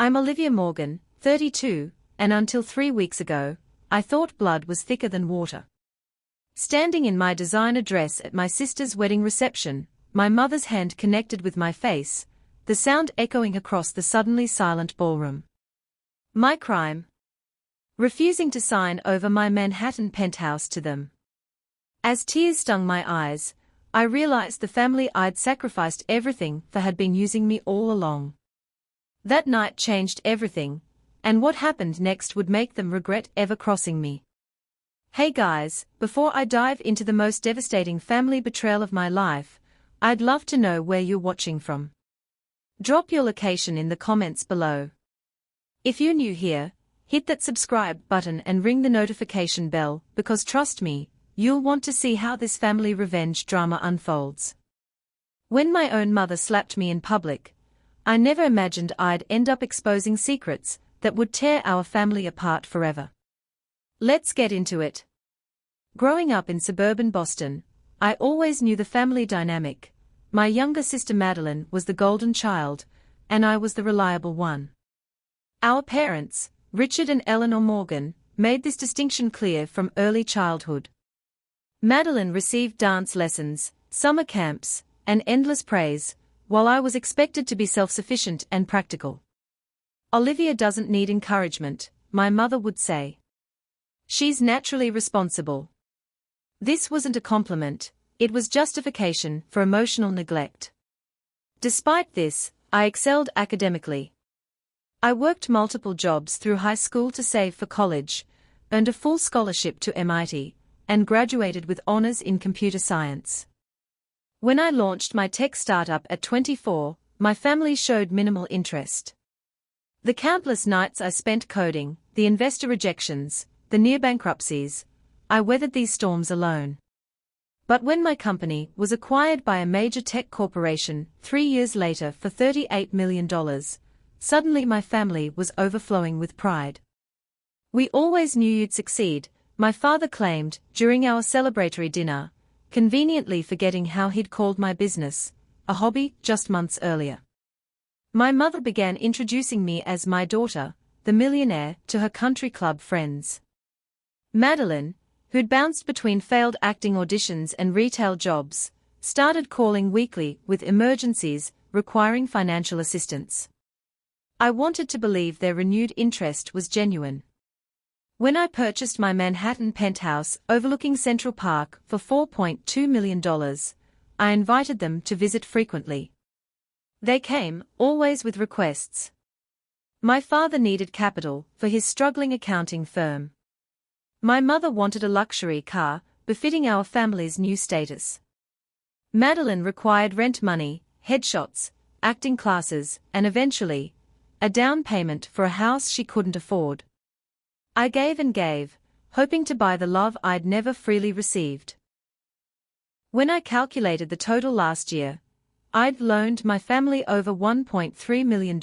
I'm Olivia Morgan, 32, and until 3 weeks ago, I thought blood was thicker than water. Standing in my designer dress at my sister's wedding reception, my mother's hand connected with my face, the sound echoing across the suddenly silent ballroom. My crime? Refusing to sign over my Manhattan penthouse to them. As tears stung my eyes, I realized the family I'd sacrificed everything for had been using me all along. That night changed everything, and what happened next would make them regret ever crossing me. Hey guys, before I dive into the most devastating family betrayal of my life, I'd love to know where you're watching from. Drop your location in the comments below. If you're new here, hit that subscribe button and ring the notification bell because trust me, you'll want to see how this family revenge drama unfolds. When my own mother slapped me in public, I never imagined I'd end up exposing secrets that would tear our family apart forever. Let's get into it. Growing up in suburban Boston, I always knew the family dynamic. My younger sister Madeline was the golden child, and I was the reliable one. Our parents, Richard and Eleanor Morgan, made this distinction clear from early childhood. Madeline received dance lessons, summer camps, and endless praise, while I was expected to be self-sufficient and practical. Olivia doesn't need encouragement, my mother would say. She's naturally responsible. This wasn't a compliment, it was justification for emotional neglect. Despite this, I excelled academically. I worked multiple jobs through high school to save for college, earned a full scholarship to MIT, and graduated with honors in computer science. When I launched my tech startup at 24, my family showed minimal interest. The countless nights I spent coding, the investor rejections, the near bankruptcies, I weathered these storms alone. But when my company was acquired by a major tech corporation 3 years later for $38 million, suddenly my family was overflowing with pride. We always knew you'd succeed, my father claimed during our celebratory dinner, conveniently forgetting how he'd called my business a hobby just months earlier. My mother began introducing me as my daughter, the millionaire, to her country club friends. Madeline, who'd bounced between failed acting auditions and retail jobs, started calling weekly with emergencies requiring financial assistance. I wanted to believe their renewed interest was genuine. When I purchased my Manhattan penthouse overlooking Central Park for $4.2 million, I invited them to visit frequently. They came, always with requests. My father needed capital for his struggling accounting firm. My mother wanted a luxury car, befitting our family's new status. Madeline required rent money, headshots, acting classes, and eventually, a down payment for a house she couldn't afford. I gave and gave, hoping to buy the love I'd never freely received. When I calculated the total last year, I'd loaned my family over $1.3 million,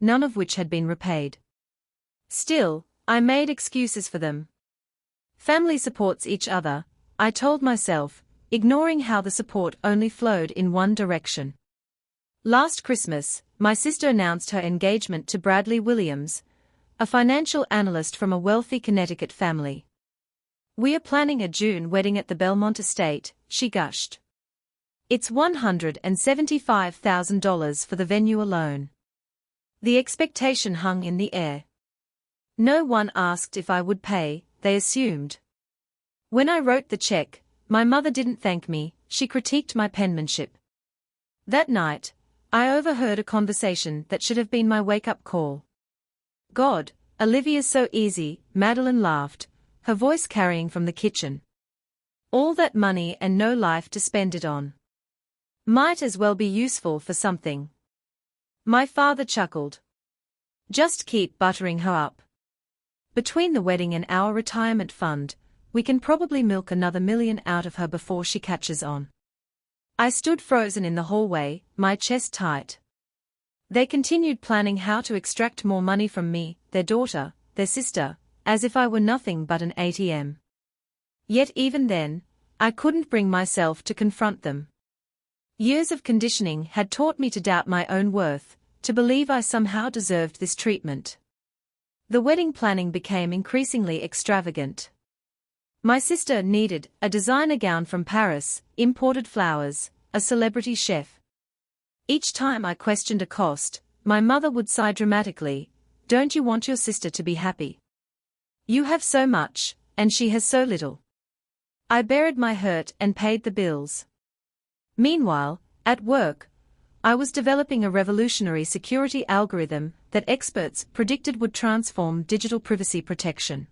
none of which had been repaid. Still, I made excuses for them. Family supports each other, I told myself, ignoring how the support only flowed in one direction. Last Christmas, my sister announced her engagement to Bradley Williams, a financial analyst from a wealthy Connecticut family. "We are planning a June wedding at the Belmont estate," she gushed. "It's $175,000 for the venue alone." The expectation hung in the air. No one asked if I would pay, they assumed. When I wrote the check, my mother didn't thank me, she critiqued my penmanship. That night, I overheard a conversation that should have been my wake-up call. "God, Olivia's so easy," Madeline laughed, her voice carrying from the kitchen. "All that money and no life to spend it on. Might as well be useful for something." My father chuckled. "Just keep buttering her up. Between the wedding and our retirement fund, we can probably milk another $1 million out of her before she catches on." I stood frozen in the hallway, my chest tight. They continued planning how to extract more money from me, their daughter, their sister, as if I were nothing but an ATM. Yet even then, I couldn't bring myself to confront them. Years of conditioning had taught me to doubt my own worth, to believe I somehow deserved this treatment. The wedding planning became increasingly extravagant. My sister needed a designer gown from Paris, imported flowers, a celebrity chef. Each time I questioned a cost, my mother would sigh dramatically, "Don't you want your sister to be happy? You have so much, and she has so little." I buried my hurt and paid the bills. Meanwhile, at work, I was developing a revolutionary security algorithm that experts predicted would transform digital privacy protection.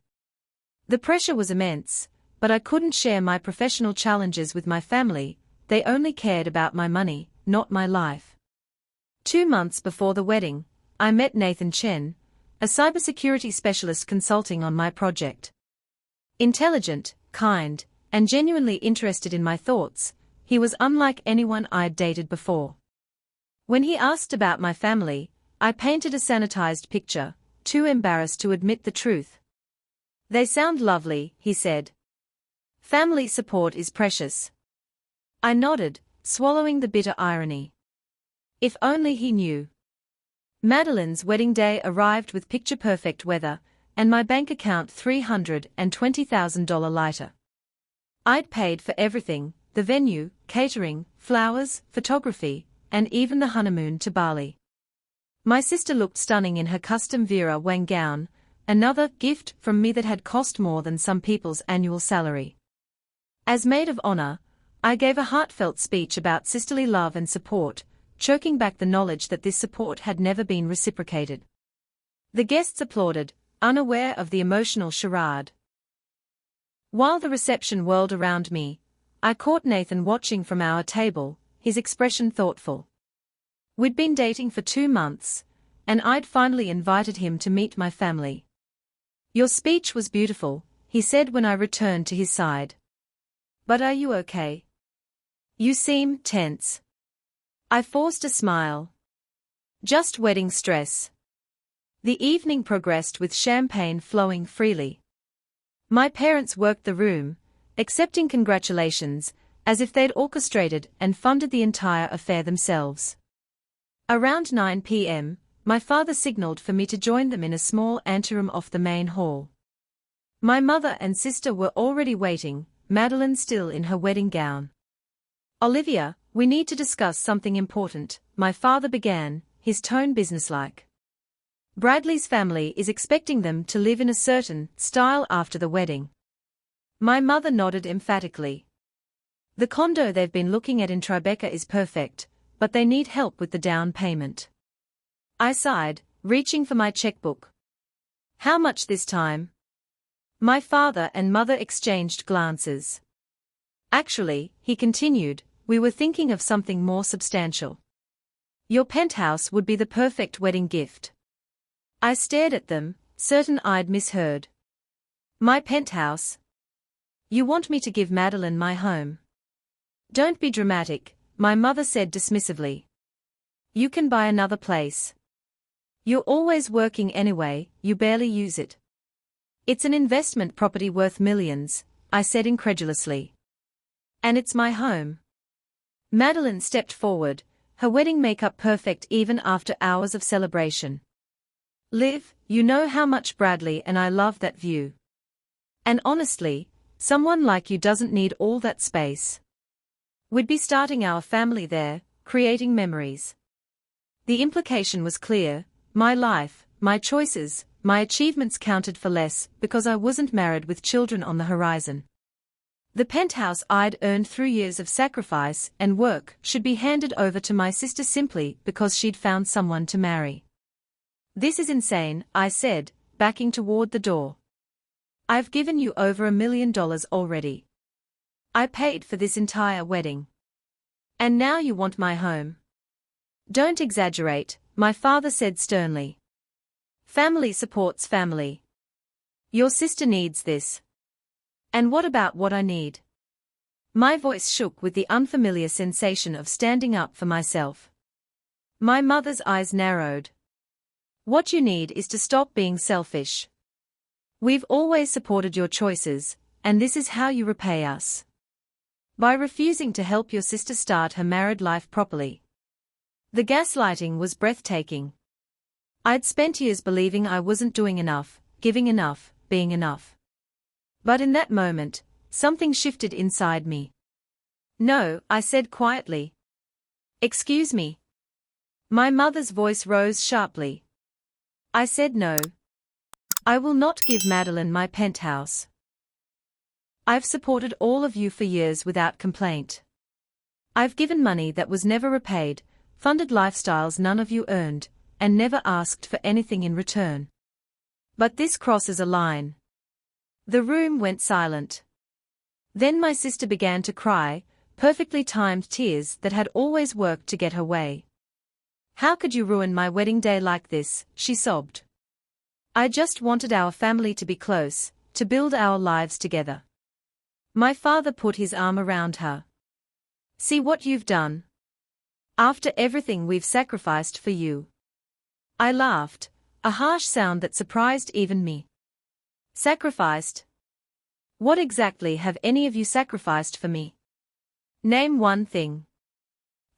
The pressure was immense, but I couldn't share my professional challenges with my family. They only cared about my money, not my life. 2 months before the wedding, I met Nathan Chen, a cybersecurity specialist consulting on my project. Intelligent, kind, and genuinely interested in my thoughts, he was unlike anyone I'd dated before. When he asked about my family, I painted a sanitized picture, too embarrassed to admit the truth. "They sound lovely," he said. "Family support is precious." I nodded, swallowing the bitter irony. If only he knew. Madeline's wedding day arrived with picture-perfect weather, and my bank account $320,000 lighter. I'd paid for everything: the venue, catering, flowers, photography, and even the honeymoon to Bali. My sister looked stunning in her custom Vera Wang gown, another gift from me that had cost more than some people's annual salary. As maid of honor, I gave a heartfelt speech about sisterly love and support, choking back the knowledge that this support had never been reciprocated. The guests applauded, unaware of the emotional charade. While the reception whirled around me, I caught Nathan watching from our table, his expression thoughtful. We'd been dating for 2 months, and I'd finally invited him to meet my family. "Your speech was beautiful," he said when I returned to his side. "But are you okay? You seem tense." I forced a smile. "Just wedding stress." The evening progressed with champagne flowing freely. My parents worked the room, accepting congratulations, as if they'd orchestrated and funded the entire affair themselves. Around 9 p.m., my father signaled for me to join them in a small anteroom off the main hall. My mother and sister were already waiting, Madeline still in her wedding gown. "Olivia, we need to discuss something important," my father began, his tone businesslike. "Bradley's family is expecting them to live in a certain style after the wedding." My mother nodded emphatically. "The condo they've been looking at in Tribeca is perfect, but they need help with the down payment." I sighed, reaching for my checkbook. "How much this time?" My father and mother exchanged glances. "Actually," he continued, "we were thinking of something more substantial. Your penthouse would be the perfect wedding gift." I stared at them, certain I'd misheard. "My penthouse? You want me to give Madeline my home?" "Don't be dramatic," my mother said dismissively. "You can buy another place. You're always working anyway, you barely use it." "It's an investment property worth millions," I said incredulously. "And it's my home." Madeline stepped forward, her wedding makeup perfect even after hours of celebration. "Liv, you know how much Bradley and I love that view. And honestly, someone like you doesn't need all that space. We'd be starting our family there, creating memories." The implication was clear: my life, my choices, my achievements counted for less because I wasn't married with children on the horizon. The penthouse I'd earned through years of sacrifice and work should be handed over to my sister simply because she'd found someone to marry. "This is insane," I said, backing toward the door. "I've given you over $1 million already. I paid for this entire wedding. And now you want my home?" "Don't exaggerate," my father said sternly. "Family supports family. Your sister needs this. And what about what I need?" My voice shook with the unfamiliar sensation of standing up for myself. My mother's eyes narrowed. "What you need is to stop being selfish. We've always supported your choices, and this is how you repay us. By refusing to help your sister start her married life properly." The gaslighting was breathtaking. I'd spent years believing I wasn't doing enough, giving enough, being enough. But in that moment, something shifted inside me. "No," I said quietly. "Excuse me." My mother's voice rose sharply. I said no. "I will not give Madeline my penthouse. I've supported all of you for years without complaint. I've given money that was never repaid, funded lifestyles none of you earned, and never asked for anything in return. But this crosses a line." The room went silent. Then my sister began to cry, perfectly timed tears that had always worked to get her way. "How could you ruin my wedding day like this?" she sobbed. "I just wanted our family to be close, to build our lives together." My father put his arm around her. "See what you've done. After everything we've sacrificed for you." I laughed, a harsh sound that surprised even me. "Sacrificed? What exactly have any of you sacrificed for me? Name one thing."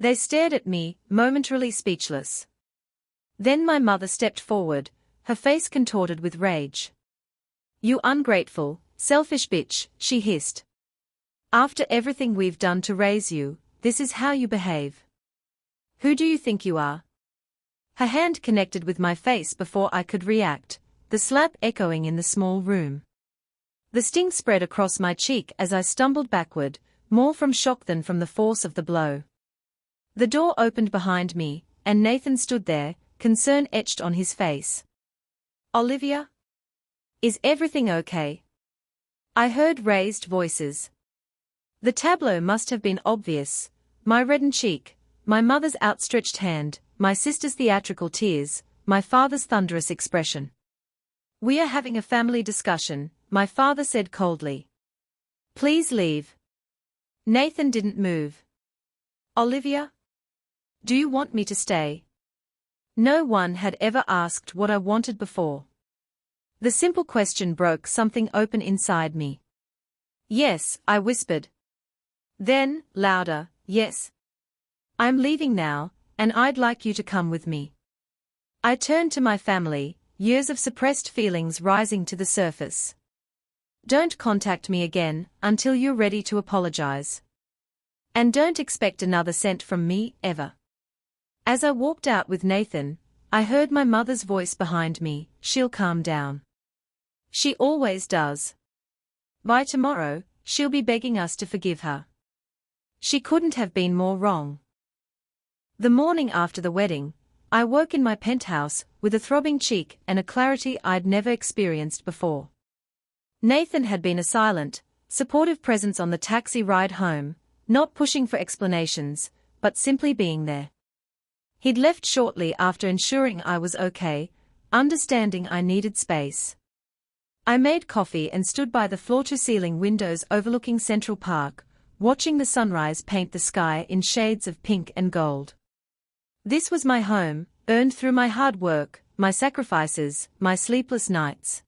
They stared at me, momentarily speechless. Then my mother stepped forward, her face contorted with rage. "You ungrateful, selfish bitch," she hissed. "After everything we've done to raise you, this is how you behave. Who do you think you are?" Her hand connected with my face before I could react, the slap echoing in the small room. The sting spread across my cheek as I stumbled backward, more from shock than from the force of the blow. The door opened behind me, and Nathan stood there, concern etched on his face. "Olivia? Is everything okay?" I heard raised voices. The tableau must have been obvious: my reddened cheek, my mother's outstretched hand, my sister's theatrical tears, my father's thunderous expression. "We are having a family discussion," my father said coldly. "Please leave." Nathan didn't move. "Olivia? Do you want me to stay?" No one had ever asked what I wanted before. The simple question broke something open inside me. "Yes," I whispered. Then, louder, "Yes. I'm leaving now, and I'd like you to come with me." I turned to my family, years of suppressed feelings rising to the surface. "Don't contact me again until you're ready to apologize. And don't expect another cent from me, ever." As I walked out with Nathan, I heard my mother's voice behind me, "She'll calm down. She always does. By tomorrow, she'll be begging us to forgive her." She couldn't have been more wrong. The morning after the wedding, I woke in my penthouse with a throbbing cheek and a clarity I'd never experienced before. Nathan had been a silent, supportive presence on the taxi ride home, not pushing for explanations, but simply being there. He'd left shortly after ensuring I was okay, understanding I needed space. I made coffee and stood by the floor-to-ceiling windows overlooking Central Park, watching the sunrise paint the sky in shades of pink and gold. This was my home, earned through my hard work, my sacrifices, my sleepless nights.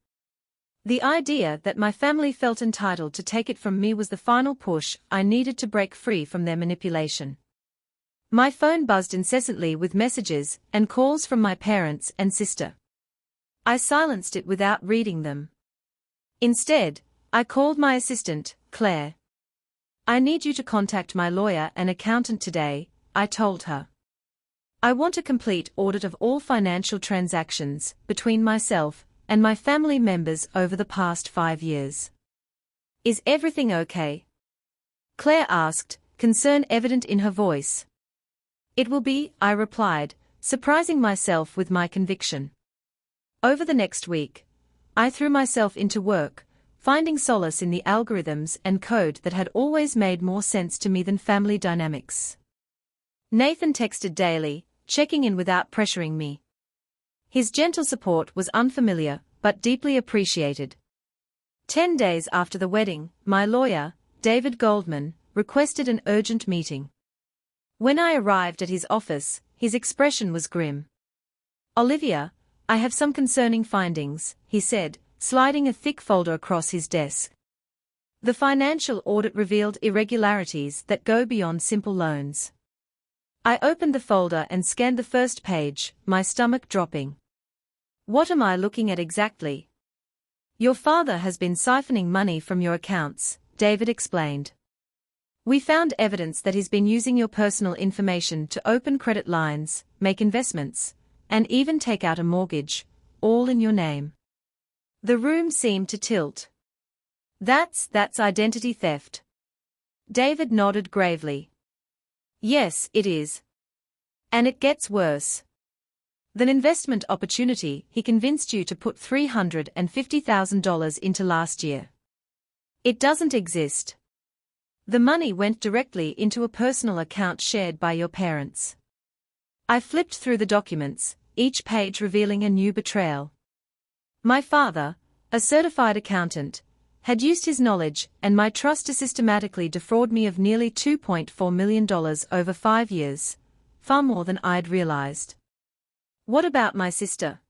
The idea that my family felt entitled to take it from me was the final push I needed to break free from their manipulation. My phone buzzed incessantly with messages and calls from my parents and sister. I silenced it without reading them. Instead, I called my assistant, Claire. "I need you to contact my lawyer and accountant today," I told her. "I want a complete audit of all financial transactions between myself and my family members over the past 5 years. Is everything okay?" Claire asked, concern evident in her voice. "It will be," I replied, surprising myself with my conviction. Over the next week, I threw myself into work, finding solace in the algorithms and code that had always made more sense to me than family dynamics. Nathan texted daily, checking in without pressuring me. His gentle support was unfamiliar, but deeply appreciated. 10 days after the wedding, my lawyer, David Goldman, requested an urgent meeting. When I arrived at his office, his expression was grim. "Olivia, I have some concerning findings," he said, sliding a thick folder across his desk. The financial audit revealed irregularities that go beyond simple loans. I opened the folder and scanned the first page, my stomach dropping. What am I looking at exactly? Your father has been siphoning money from your accounts, David explained. We found evidence that he's been using your personal information to open credit lines, make investments, and even take out a mortgage, all in your name. The room seemed to tilt. That's identity theft. David nodded gravely. Yes, it is. And it gets worse. The investment opportunity he convinced you to put $350,000 into last year. It doesn't exist. The money went directly into a personal account shared by your parents. I flipped through the documents, each page revealing a new betrayal. My father, a certified accountant, had used his knowledge and my trust to systematically defraud me of nearly $2.4 million over 5 years, far more than I'd realized. What about my sister?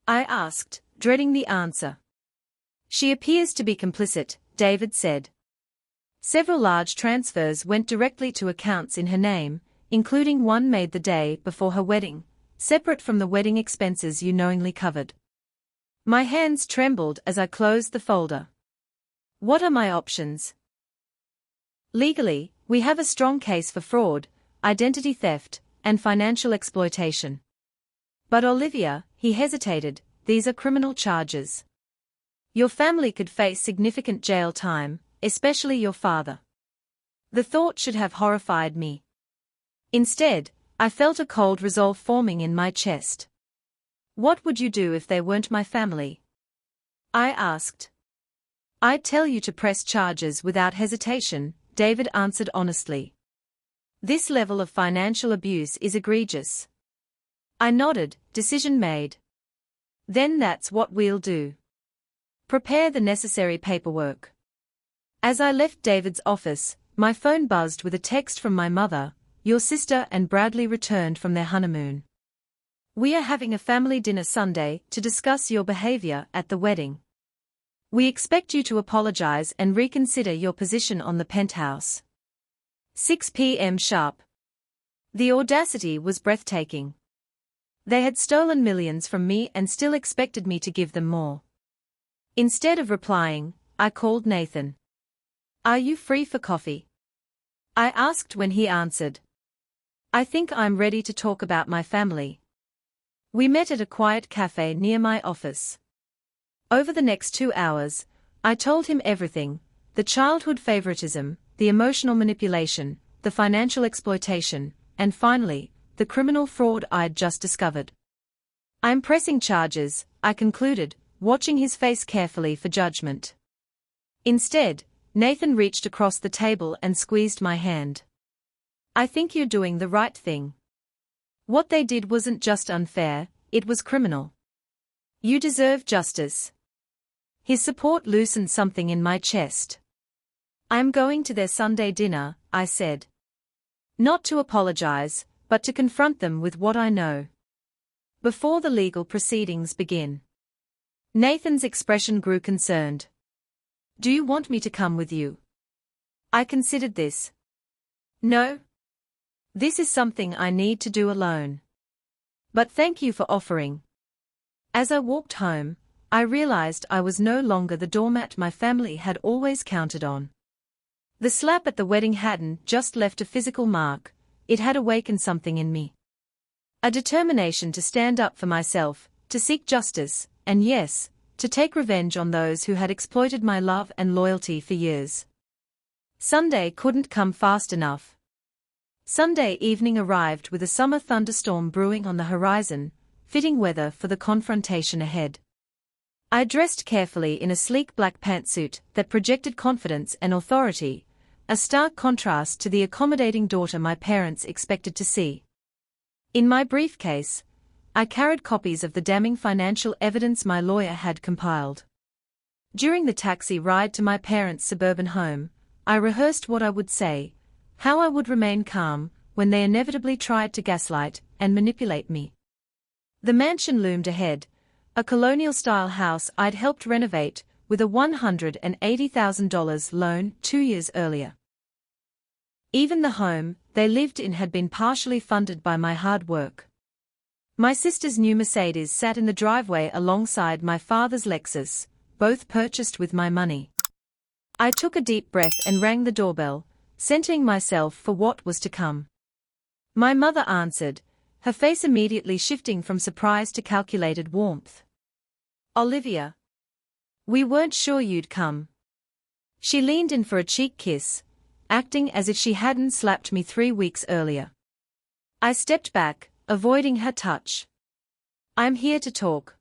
I asked, dreading the answer. She appears to be complicit, David said. Several large transfers went directly to accounts in her name, including one made the day before her wedding, separate from the wedding expenses you knowingly covered. My hands trembled as I closed the folder. What are my options? Legally, we have a strong case for fraud, identity theft, and financial exploitation. But Olivia, he hesitated, these are criminal charges. Your family could face significant jail time, especially your father. The thought should have horrified me. Instead, I felt a cold resolve forming in my chest. What would you do if they weren't my family? I asked. I'd tell you to press charges without hesitation, David answered honestly. This level of financial abuse is egregious. I nodded, decision made. Then that's what we'll do. Prepare the necessary paperwork. As I left David's office, my phone buzzed with a text from my mother. Your sister and Bradley returned from their honeymoon. We are having a family dinner Sunday to discuss your behavior at the wedding. We expect you to apologize and reconsider your position on the Penthouse. 6 p.m. sharp. The audacity was breathtaking. They had stolen millions from me and still expected me to give them more. Instead of replying, I called Nathan. Are you free for coffee? I asked when he answered. I think I'm ready to talk about my family. We met at a quiet cafe near my office. Over the next 2 hours, I told him everything, the childhood favoritism, the emotional manipulation, the financial exploitation, and finally, the criminal fraud I'd just discovered. I'm pressing charges, I concluded, watching his face carefully for judgment. Instead, Nathan reached across the table and squeezed my hand. I think you're doing the right thing. What they did wasn't just unfair, it was criminal. You deserve justice. His support loosened something in my chest. I'm going to their Sunday dinner, I said. Not to apologize, but to confront them with what I know. Before the legal proceedings begin. Nathan's expression grew concerned. Do you want me to come with you? I considered this. No. This is something I need to do alone. But thank you for offering. As I walked home, I realized I was no longer the doormat my family had always counted on. The slap at the wedding hadn't just left a physical mark, it had awakened something in me. A determination to stand up for myself, to seek justice, and yes, to take revenge on those who had exploited my love and loyalty for years. Sunday couldn't come fast enough. Sunday evening arrived with a summer thunderstorm brewing on the horizon, fitting weather for the confrontation ahead. I dressed carefully in a sleek black pantsuit that projected confidence and authority, a stark contrast to the accommodating daughter my parents expected to see. In my briefcase, I carried copies of the damning financial evidence my lawyer had compiled. During the taxi ride to my parents' suburban home, I rehearsed what I would say, how I would remain calm when they inevitably tried to gaslight and manipulate me. The mansion loomed ahead, a colonial-style house I'd helped renovate with a $180,000 loan 2 years earlier. Even the home, they lived in had been partially funded by my hard work. My sister's new Mercedes sat in the driveway alongside my father's Lexus, both purchased with my money. I took a deep breath and rang the doorbell, centering myself for what was to come. My mother answered, her face immediately shifting from surprise to calculated warmth. "Olivia. We weren't sure you'd come." She leaned in for a cheek kiss, acting as if she hadn't slapped me 3 weeks earlier. I stepped back, avoiding her touch. "I'm here to talk.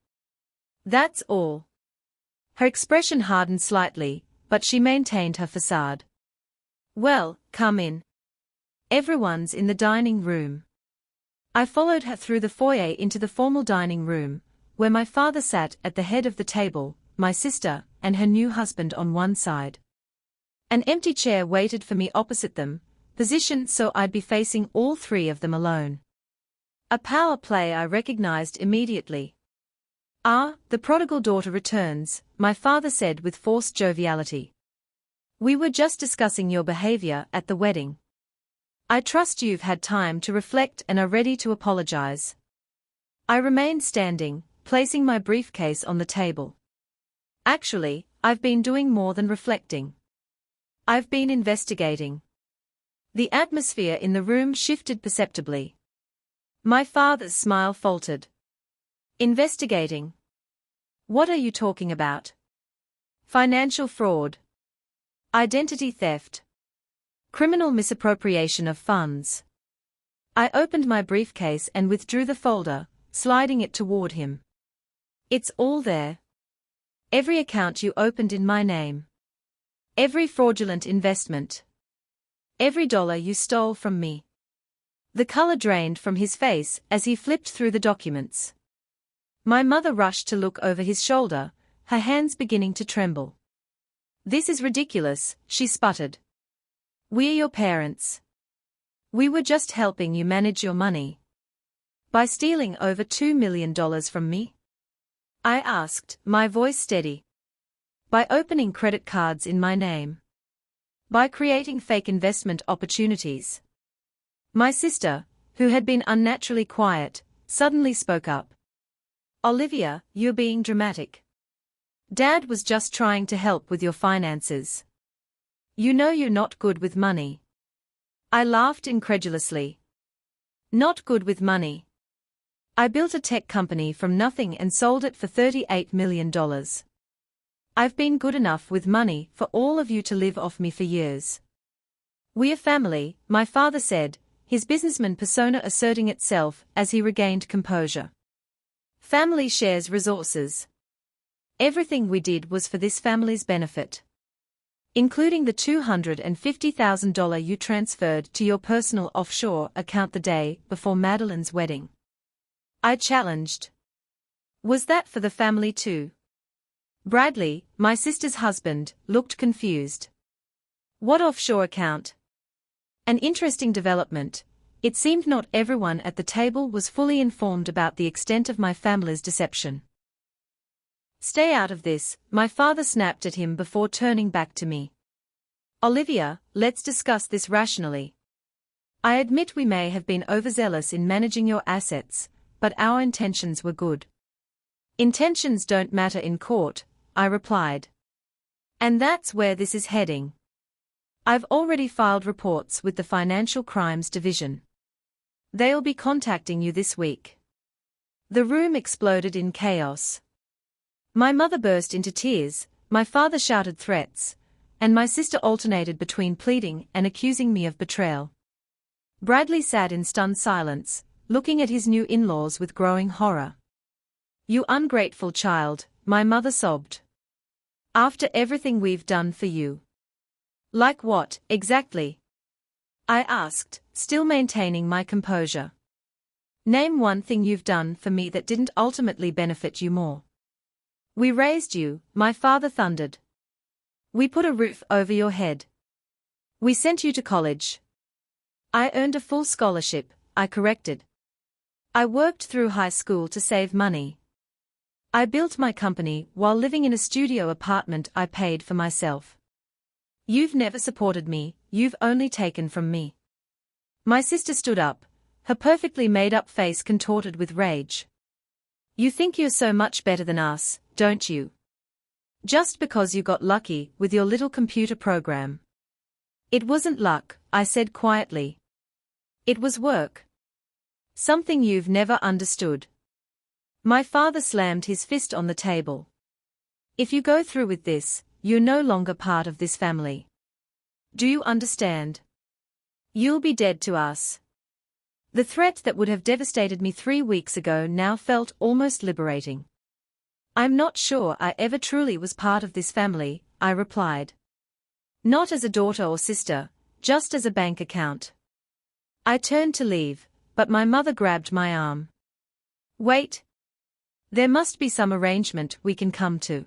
That's all." Her expression hardened slightly, but she maintained her facade. "Well, come in. Everyone's in the dining room." I followed her through the foyer into the formal dining room, where my father sat at the head of the table, my sister and her new husband on one side. An empty chair waited for me opposite them, positioned so I'd be facing all three of them alone. A power play I recognized immediately. "Ah, the prodigal daughter returns," my father said with forced joviality. "We were just discussing your behavior at the wedding. I trust you've had time to reflect and are ready to apologize." I remained standing, placing my briefcase on the table. "Actually, I've been doing more than reflecting. I've been investigating." The atmosphere in the room shifted perceptibly. My father's smile faltered. "Investigating? What are you talking about? Financial fraud? Identity theft? Criminal misappropriation of funds?" I opened my briefcase and withdrew the folder, sliding it toward him. "It's all there. Every account you opened in my name. Every fraudulent investment. Every dollar you stole from me." The color drained from his face as he flipped through the documents. My mother rushed to look over his shoulder, her hands beginning to tremble. "This is ridiculous," she sputtered. "We're your parents. We were just helping you manage your money." "By stealing over $2 million from me?" I asked, my voice steady. "By opening credit cards in my name. By creating fake investment opportunities." My sister, who had been unnaturally quiet, suddenly spoke up. "Olivia, you're being dramatic. Dad was just trying to help with your finances. You know you're not good with money." I laughed incredulously. "Not good with money? I built a tech company from nothing and sold it for $38 million. I've been good enough with money for all of you to live off me for years." "We're family," my father said, his businessman persona asserting itself as he regained composure. "Family shares resources. Everything we did was for this family's benefit. Including the $250,000 you transferred to your personal offshore account the day before Madeline's wedding." I challenged. "Was that for the family too?" Bradley, my sister's husband, looked confused. "What offshore account?" An interesting development. It seemed not everyone at the table was fully informed about the extent of my family's deception. "Stay out of this," my father snapped at him before turning back to me. "Olivia, let's discuss this rationally. I admit we may have been overzealous in managing your assets, but our intentions were good." "Intentions don't matter in court," I replied. "And that's where this is heading. I've already filed reports with the Financial Crimes Division. They'll be contacting you this week." The room exploded in chaos. My mother burst into tears, my father shouted threats, and my sister alternated between pleading and accusing me of betrayal. Bradley sat in stunned silence, looking at his new in-laws with growing horror. "You ungrateful child," my mother sobbed. "After everything we've done for you." "Like what, exactly?" I asked, still maintaining my composure. "Name one thing you've done for me that didn't ultimately benefit you more." "We raised you," my father thundered. "We put a roof over your head. We sent you to college." "I earned a full scholarship," I corrected. "I worked through high school to save money. I built my company while living in a studio apartment I paid for myself. You've never supported me, you've only taken from me." My sister stood up, her perfectly made-up face contorted with rage. You think you're so much better than us, don't you? Just because you got lucky with your little computer program. It wasn't luck, I said quietly. It was work. Something you've never understood. My father slammed his fist on the table. If you go through with this, you're no longer part of this family. Do you understand? You'll be dead to us. The threat that would have devastated me 3 weeks ago now felt almost liberating. I'm not sure I ever truly was part of this family, I replied. Not as a daughter or sister, just as a bank account. I turned to leave, but my mother grabbed my arm. Wait. There must be some arrangement we can come to.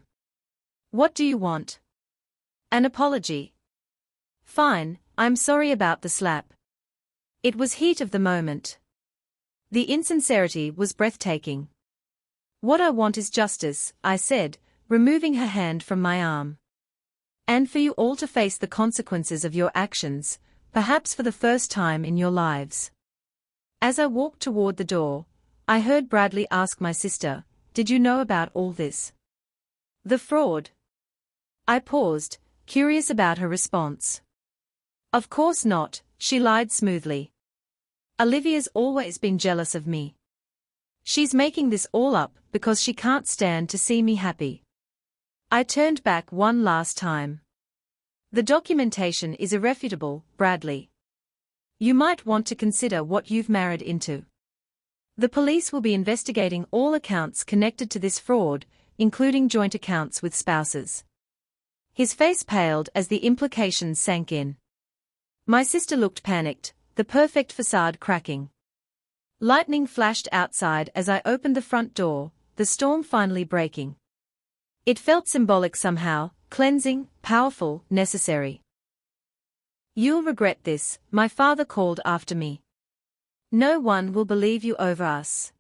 What do you want? An apology. Fine, I'm sorry about the slap. It was heat of the moment. The insincerity was breathtaking. What I want is justice, I said, removing her hand from my arm. And for you all to face the consequences of your actions, perhaps for the first time in your lives. As I walked toward the door, I heard Bradley ask my sister, "Did you know about all this? The fraud?" I paused, curious about her response. Of course not, she lied smoothly. Olivia's always been jealous of me. She's making this all up because she can't stand to see me happy. I turned back one last time. The documentation is irrefutable, Bradley. You might want to consider what you've married into. The police will be investigating all accounts connected to this fraud, including joint accounts with spouses. His face paled as the implications sank in. My sister looked panicked, the perfect facade cracking. Lightning flashed outside as I opened the front door, the storm finally breaking. It felt symbolic somehow, cleansing, powerful, necessary. You'll regret this, my father called after me. No one will believe you over us.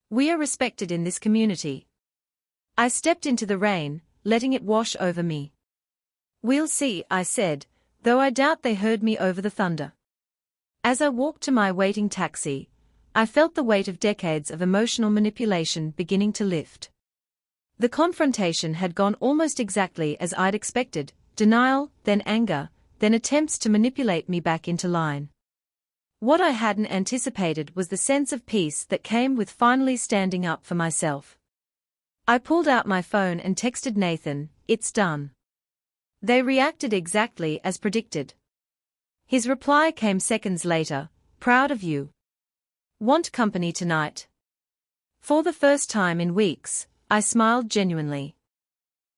We are respected in this community. I stepped into the rain, letting it wash over me. We'll see, I said, though I doubt they heard me over the thunder. As I walked to my waiting taxi, I felt the weight of decades of emotional manipulation beginning to lift. The confrontation had gone almost exactly as I'd expected, denial, then anger, then attempts to manipulate me back into line. What I hadn't anticipated was the sense of peace that came with finally standing up for myself. I pulled out my phone and texted Nathan, "It's done." They reacted exactly as predicted. His reply came seconds later, "Proud of you. Want company tonight?" For the first time in weeks, I smiled genuinely.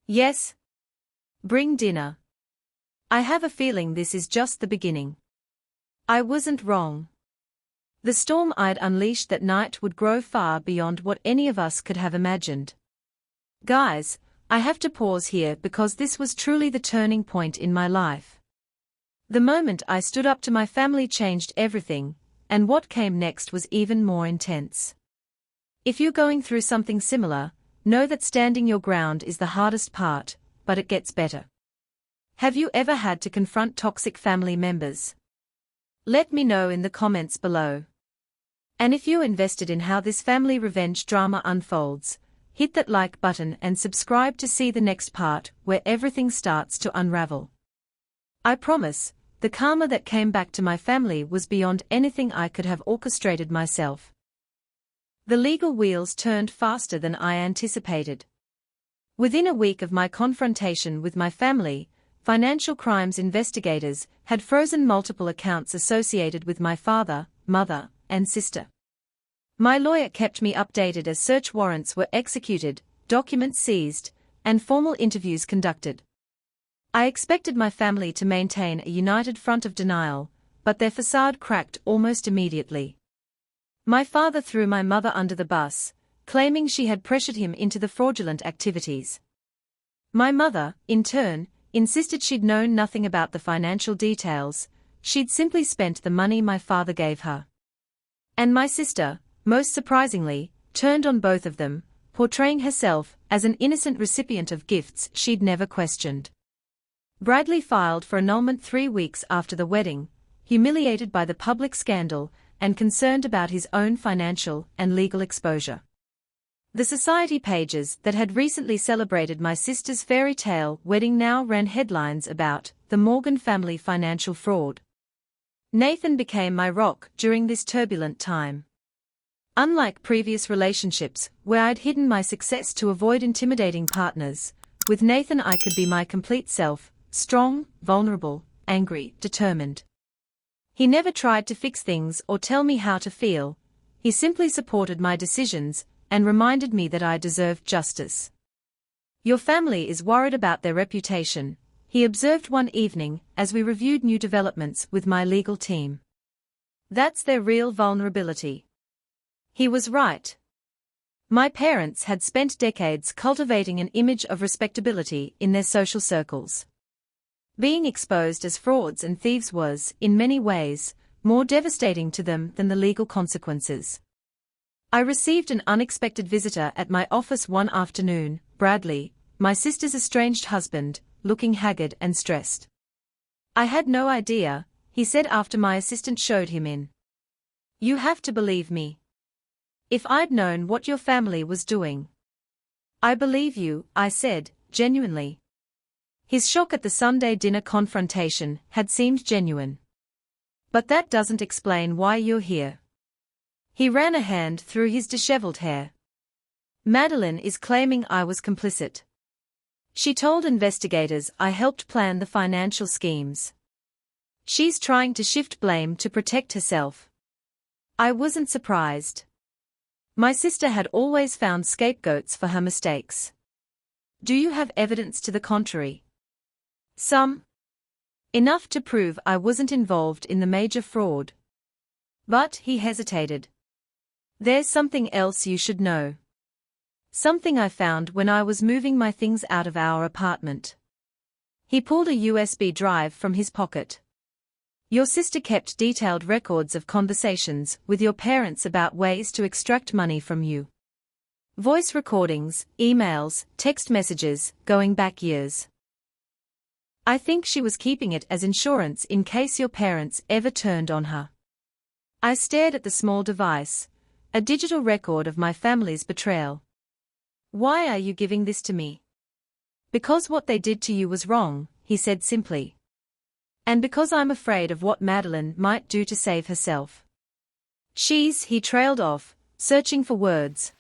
"Yes. Bring dinner. I have a feeling this is just the beginning." I wasn't wrong. The storm I'd unleashed that night would grow far beyond what any of us could have imagined. Guys, I have to pause here because this was truly the turning point in my life. The moment I stood up to my family changed everything, and what came next was even more intense. If you're going through something similar, know that standing your ground is the hardest part, but it gets better. Have you ever had to confront toxic family members? Let me know in the comments below. And if you're invested in how this family revenge drama unfolds, hit that like button and subscribe to see the next part where everything starts to unravel. I promise, the karma that came back to my family was beyond anything I could have orchestrated myself. The legal wheels turned faster than I anticipated. Within a week of my confrontation with my family, financial crimes investigators had frozen multiple accounts associated with my father, mother, and sister. My lawyer kept me updated as search warrants were executed, documents seized, and formal interviews conducted. I expected my family to maintain a united front of denial, but their facade cracked almost immediately. My father threw my mother under the bus, claiming she had pressured him into the fraudulent activities. My mother, in turn, insisted she'd known nothing about the financial details, she'd simply spent the money my father gave her. And my sister, most surprisingly, turned on both of them, portraying herself as an innocent recipient of gifts she'd never questioned. Bradley filed for annulment 3 weeks after the wedding, humiliated by the public scandal, and concerned about his own financial and legal exposure. The society pages that had recently celebrated my sister's fairy tale wedding now ran headlines about the Morgan family financial fraud. Nathan became my rock during this turbulent time. Unlike previous relationships where I'd hidden my success to avoid intimidating partners, with Nathan I could be my complete self, strong, vulnerable, angry, determined. He never tried to fix things or tell me how to feel. He simply supported my decisions and reminded me that I deserved justice. "Your family is worried about their reputation," he observed one evening as we reviewed new developments with my legal team. "That's their real vulnerability." He was right. My parents had spent decades cultivating an image of respectability in their social circles. Being exposed as frauds and thieves was, in many ways, more devastating to them than the legal consequences. I received an unexpected visitor at my office one afternoon, Bradley, my sister's estranged husband, looking haggard and stressed. "I had no idea," he said after my assistant showed him in. "You have to believe me. If I'd known what your family was doing." "I believe you," I said, genuinely. His shock at the Sunday dinner confrontation had seemed genuine. "But that doesn't explain why you're here." He ran a hand through his disheveled hair. "Madeline is claiming I was complicit. She told investigators I helped plan the financial schemes. She's trying to shift blame to protect herself." I wasn't surprised. My sister had always found scapegoats for her mistakes. "Do you have evidence to the contrary?" "Some. Enough to prove I wasn't involved in the major fraud." But he hesitated. "There's something else you should know. Something I found when I was moving my things out of our apartment." He pulled a USB drive from his pocket. "Your sister kept detailed records of conversations with your parents about ways to extract money from you. Voice recordings, emails, text messages, going back years. I think she was keeping it as insurance in case your parents ever turned on her." I stared at the small device, a digital record of my family's betrayal. "Why are you giving this to me?" "Because what they did to you was wrong," he said simply. "And because I'm afraid of what Madeline might do to save herself." He trailed off, searching for words.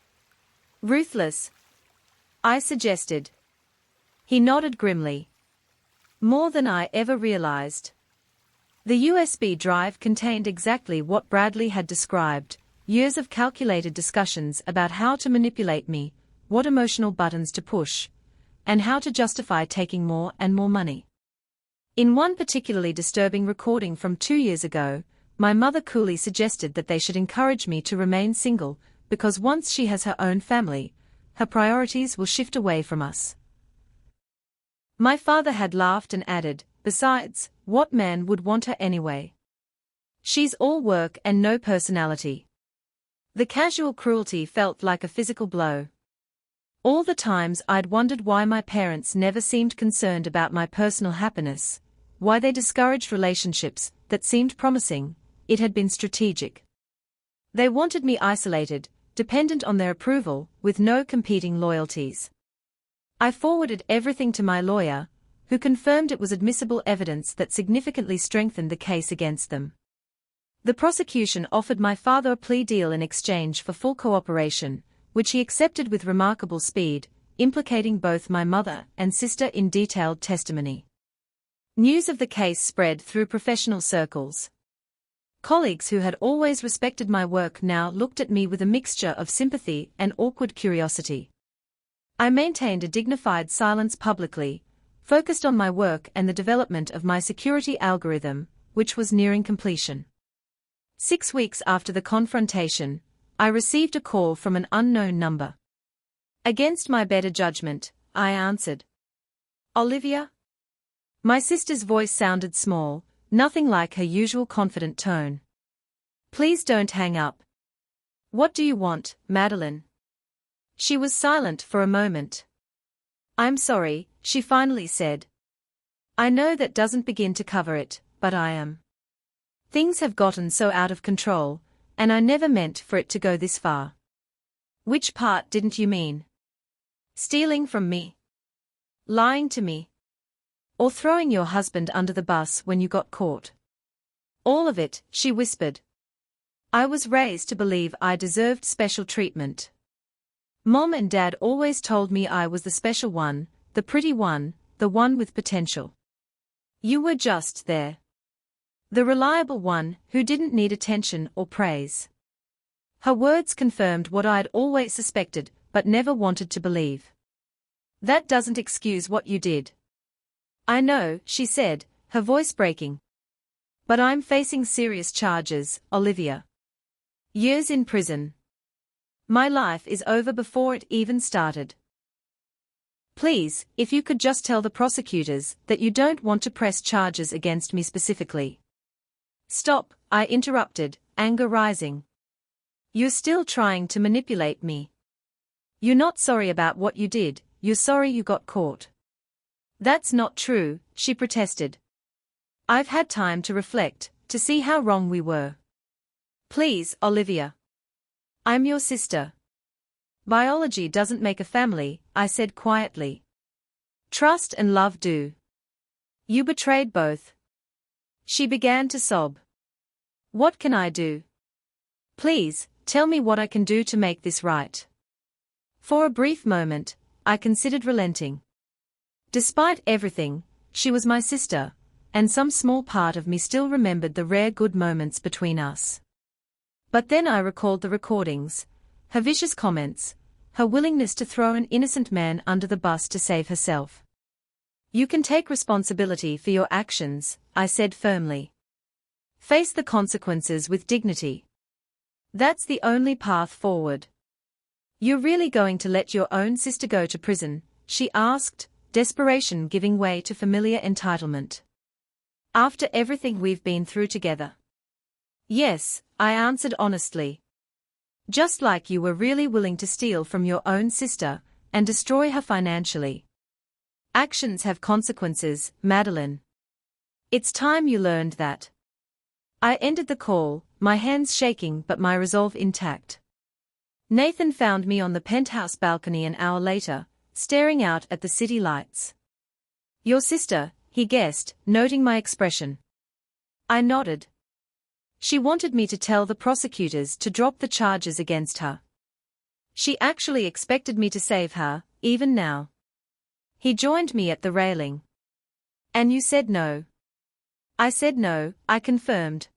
"Ruthless," I suggested. He nodded grimly. "More than I ever realized." The USB drive contained exactly what Bradley had described, years of calculated discussions about how to manipulate me, what emotional buttons to push, and how to justify taking more and more money. In one particularly disturbing recording from 2 years ago, my mother coolly suggested that they should encourage me to remain single, because once she has her own family, her priorities will shift away from us. My father had laughed and added, "Besides, what man would want her anyway? She's all work and no personality." The casual cruelty felt like a physical blow. All the times I'd wondered why my parents never seemed concerned about my personal happiness, why they discouraged relationships that seemed promising, it had been strategic. They wanted me isolated, dependent on their approval, with no competing loyalties. I forwarded everything to my lawyer, who confirmed it was admissible evidence that significantly strengthened the case against them. The prosecution offered my father a plea deal in exchange for full cooperation, which he accepted with remarkable speed, implicating both my mother and sister in detailed testimony. News of the case spread through professional circles. Colleagues who had always respected my work now looked at me with a mixture of sympathy and awkward curiosity. I maintained a dignified silence publicly, focused on my work and the development of my security algorithm, which was nearing completion. 6 weeks after the confrontation, I received a call from an unknown number. Against my better judgment, I answered. "Olivia?" My sister's voice sounded small, nothing like her usual confident tone. "Please don't hang up." "What do you want, Madeline?" She was silent for a moment. "I'm sorry," she finally said. "I know that doesn't begin to cover it, but I am." Things have gotten so out of control, and I never meant for it to go this far. Which part didn't you mean? Stealing from me? Lying to me? Or throwing your husband under the bus when you got caught? All of it, she whispered. I was raised to believe I deserved special treatment. Mom and Dad always told me I was the special one, the pretty one, the one with potential. You were just there. The reliable one who didn't need attention or praise. Her words confirmed what I'd always suspected, but never wanted to believe. That doesn't excuse what you did. I know, she said, her voice breaking. But I'm facing serious charges, Olivia. Years in prison. My life is over before it even started. Please, if you could just tell the prosecutors that you don't want to press charges against me specifically. Stop, I interrupted, anger rising. You're still trying to manipulate me. You're not sorry about what you did, you're sorry you got caught. That's not true, she protested. I've had time to reflect, to see how wrong we were. Please, Olivia. I'm your sister. Biology doesn't make a family, I said quietly. Trust and love do. You betrayed both. She began to sob. What can I do? Please, tell me what I can do to make this right. For a brief moment, I considered relenting. Despite everything, she was my sister, and some small part of me still remembered the rare good moments between us. But then I recalled the recordings, her vicious comments, her willingness to throw an innocent man under the bus to save herself. You can take responsibility for your actions, I said firmly. Face the consequences with dignity. That's the only path forward. You're really going to let your own sister go to prison? She asked, desperation giving way to familiar entitlement. After everything we've been through together. Yes, I answered honestly. Just like you were really willing to steal from your own sister, and destroy her financially. Actions have consequences, Madeline. It's time you learned that. I ended the call, my hands shaking but my resolve intact. Nathan found me on the penthouse balcony an hour later, staring out at the city lights. Your sister, he guessed, noting my expression. I nodded. She wanted me to tell the prosecutors to drop the charges against her. She actually expected me to save her, even now. He joined me at the railing. And you said no. I said no, I confirmed.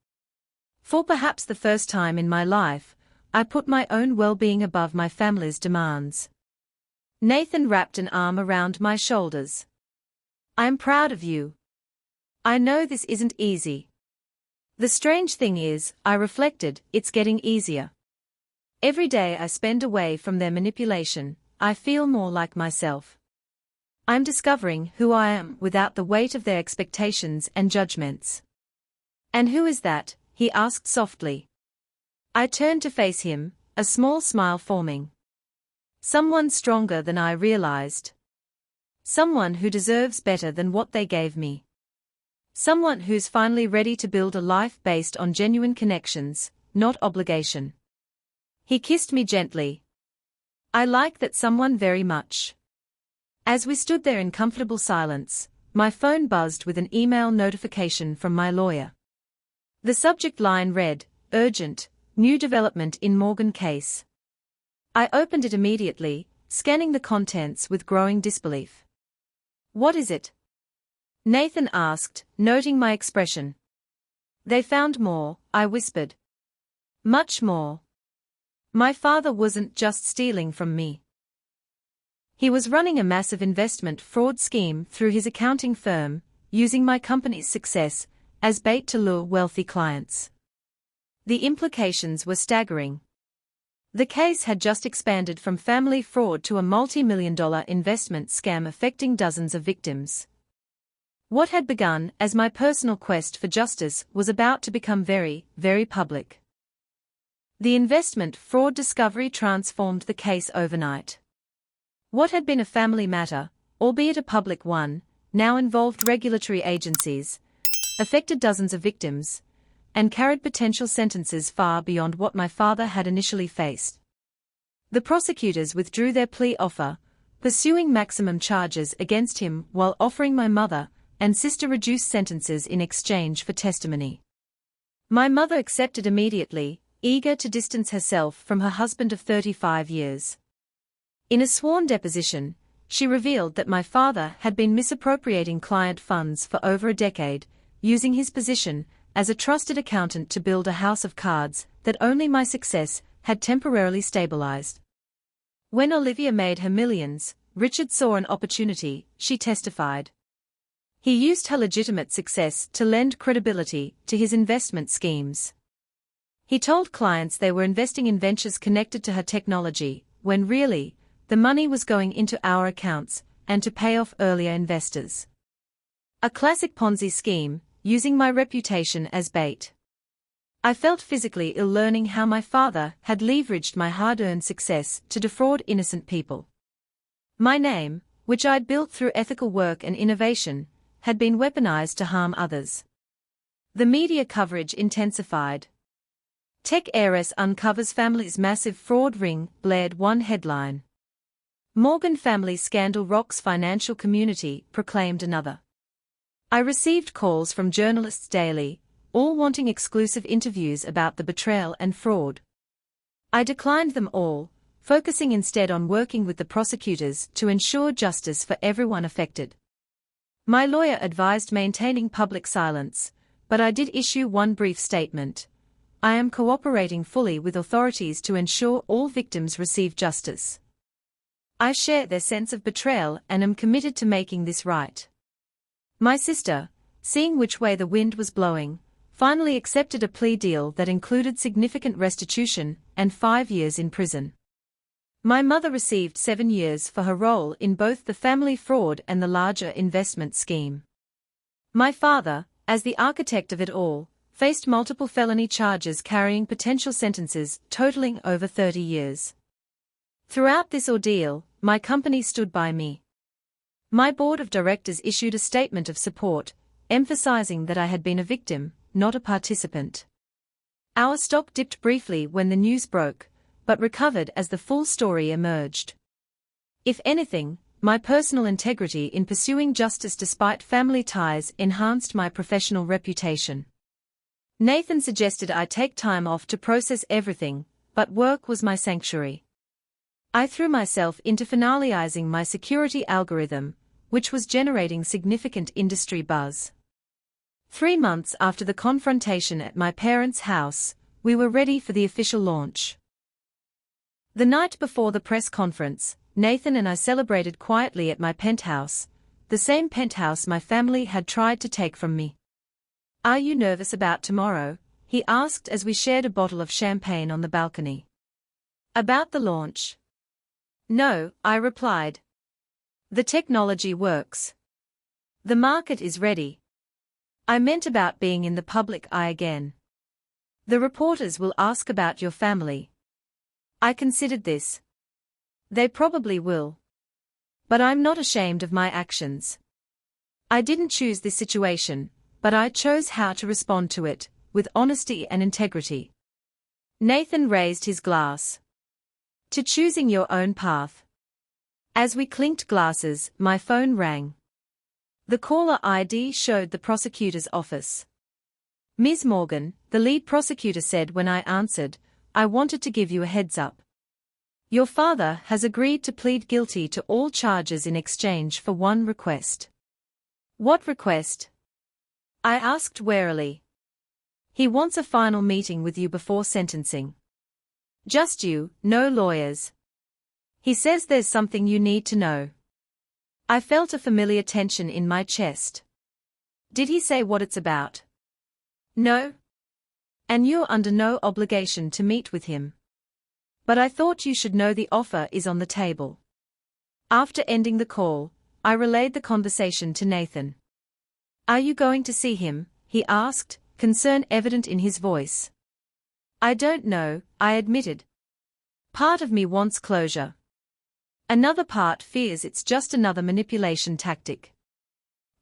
For perhaps the first time in my life, I put my own well-being above my family's demands. Nathan wrapped an arm around my shoulders. I'm proud of you. I know this isn't easy. The strange thing is, I reflected, it's getting easier. Every day I spend away from their manipulation, I feel more like myself. I'm discovering who I am without the weight of their expectations and judgments. And who is that? He asked softly. I turned to face him, a small smile forming. Someone stronger than I realized. Someone who deserves better than what they gave me. Someone who's finally ready to build a life based on genuine connections, not obligation. He kissed me gently. I like that someone very much. As we stood there in comfortable silence, my phone buzzed with an email notification from my lawyer. The subject line read, Urgent, New Development in Morgan Case. I opened it immediately, scanning the contents with growing disbelief. What is it? Nathan asked, noting my expression. They found more, I whispered. Much more. My father wasn't just stealing from me. He was running a massive investment fraud scheme through his accounting firm, using my company's success as bait to lure wealthy clients. The implications were staggering. The case had just expanded from family fraud to a multi-million-dollar investment scam affecting dozens of victims. What had begun as my personal quest for justice was about to become very, very public. The investment fraud discovery transformed the case overnight. What had been a family matter, albeit a public one, now involved regulatory agencies, affected dozens of victims, and carried potential sentences far beyond what my father had initially faced. The prosecutors withdrew their plea offer, pursuing maximum charges against him while offering my mother and sister reduced sentences in exchange for testimony. My mother accepted immediately, eager to distance herself from her husband of 35 years. In a sworn deposition, she revealed that my father had been misappropriating client funds for over a decade, using his position as a trusted accountant to build a house of cards that only my success had temporarily stabilized. When Olivia made her millions, Richard saw an opportunity, she testified. He used her legitimate success to lend credibility to his investment schemes. He told clients they were investing in ventures connected to her technology, when really, the money was going into our accounts and to pay off earlier investors. A classic Ponzi scheme, using my reputation as bait. I felt physically ill learning how my father had leveraged my hard-earned success to defraud innocent people. My name, which I'd built through ethical work and innovation, had been weaponized to harm others. The media coverage intensified. Tech heiress uncovers family's massive fraud ring, blared one headline. Morgan family scandal rocks financial community, proclaimed another. I received calls from journalists daily, all wanting exclusive interviews about the betrayal and fraud. I declined them all, focusing instead on working with the prosecutors to ensure justice for everyone affected. My lawyer advised maintaining public silence, but I did issue one brief statement. I am cooperating fully with authorities to ensure all victims receive justice. I share their sense of betrayal and am committed to making this right. My sister, seeing which way the wind was blowing, finally accepted a plea deal that included significant restitution and 5 years in prison. My mother received 7 years for her role in both the family fraud and the larger investment scheme. My father, as the architect of it all, faced multiple felony charges carrying potential sentences totaling over 30 years. Throughout this ordeal, my company stood by me. My board of directors issued a statement of support, emphasizing that I had been a victim, not a participant. Our stock dipped briefly when the news broke, but recovered as the full story emerged. If anything, my personal integrity in pursuing justice despite family ties enhanced my professional reputation. Nathan suggested I take time off to process everything, but work was my sanctuary. I threw myself into finalizing my security algorithm, which was generating significant industry buzz. 3 months after the confrontation at my parents' house, we were ready for the official launch. The night before the press conference, Nathan and I celebrated quietly at my penthouse, the same penthouse my family had tried to take from me. "Are you nervous about tomorrow?" he asked as we shared a bottle of champagne on the balcony. "About the launch?" "No," I replied. "The technology works. The market is ready." "I meant about being in the public eye again. The reporters will ask about your family." I considered this. "They probably will. But I'm not ashamed of my actions. I didn't choose this situation, but I chose how to respond to it, with honesty and integrity." Nathan raised his glass. "To choosing your own path." As we clinked glasses, my phone rang. The caller ID showed the prosecutor's office. "Ms. Morgan," the lead prosecutor said when I answered, "I wanted to give you a heads up. Your father has agreed to plead guilty to all charges in exchange for one request." "What request?" I asked warily. "He wants a final meeting with you before sentencing. Just you, no lawyers. He says there's something you need to know." I felt a familiar tension in my chest. "Did he say what it's about?" "No. And you're under no obligation to meet with him. But I thought you should know the offer is on the table." After ending the call, I relayed the conversation to Nathan. "Are you going to see him?" he asked, concern evident in his voice. "I don't know," I admitted. "Part of me wants closure. Another part fears it's just another manipulation tactic."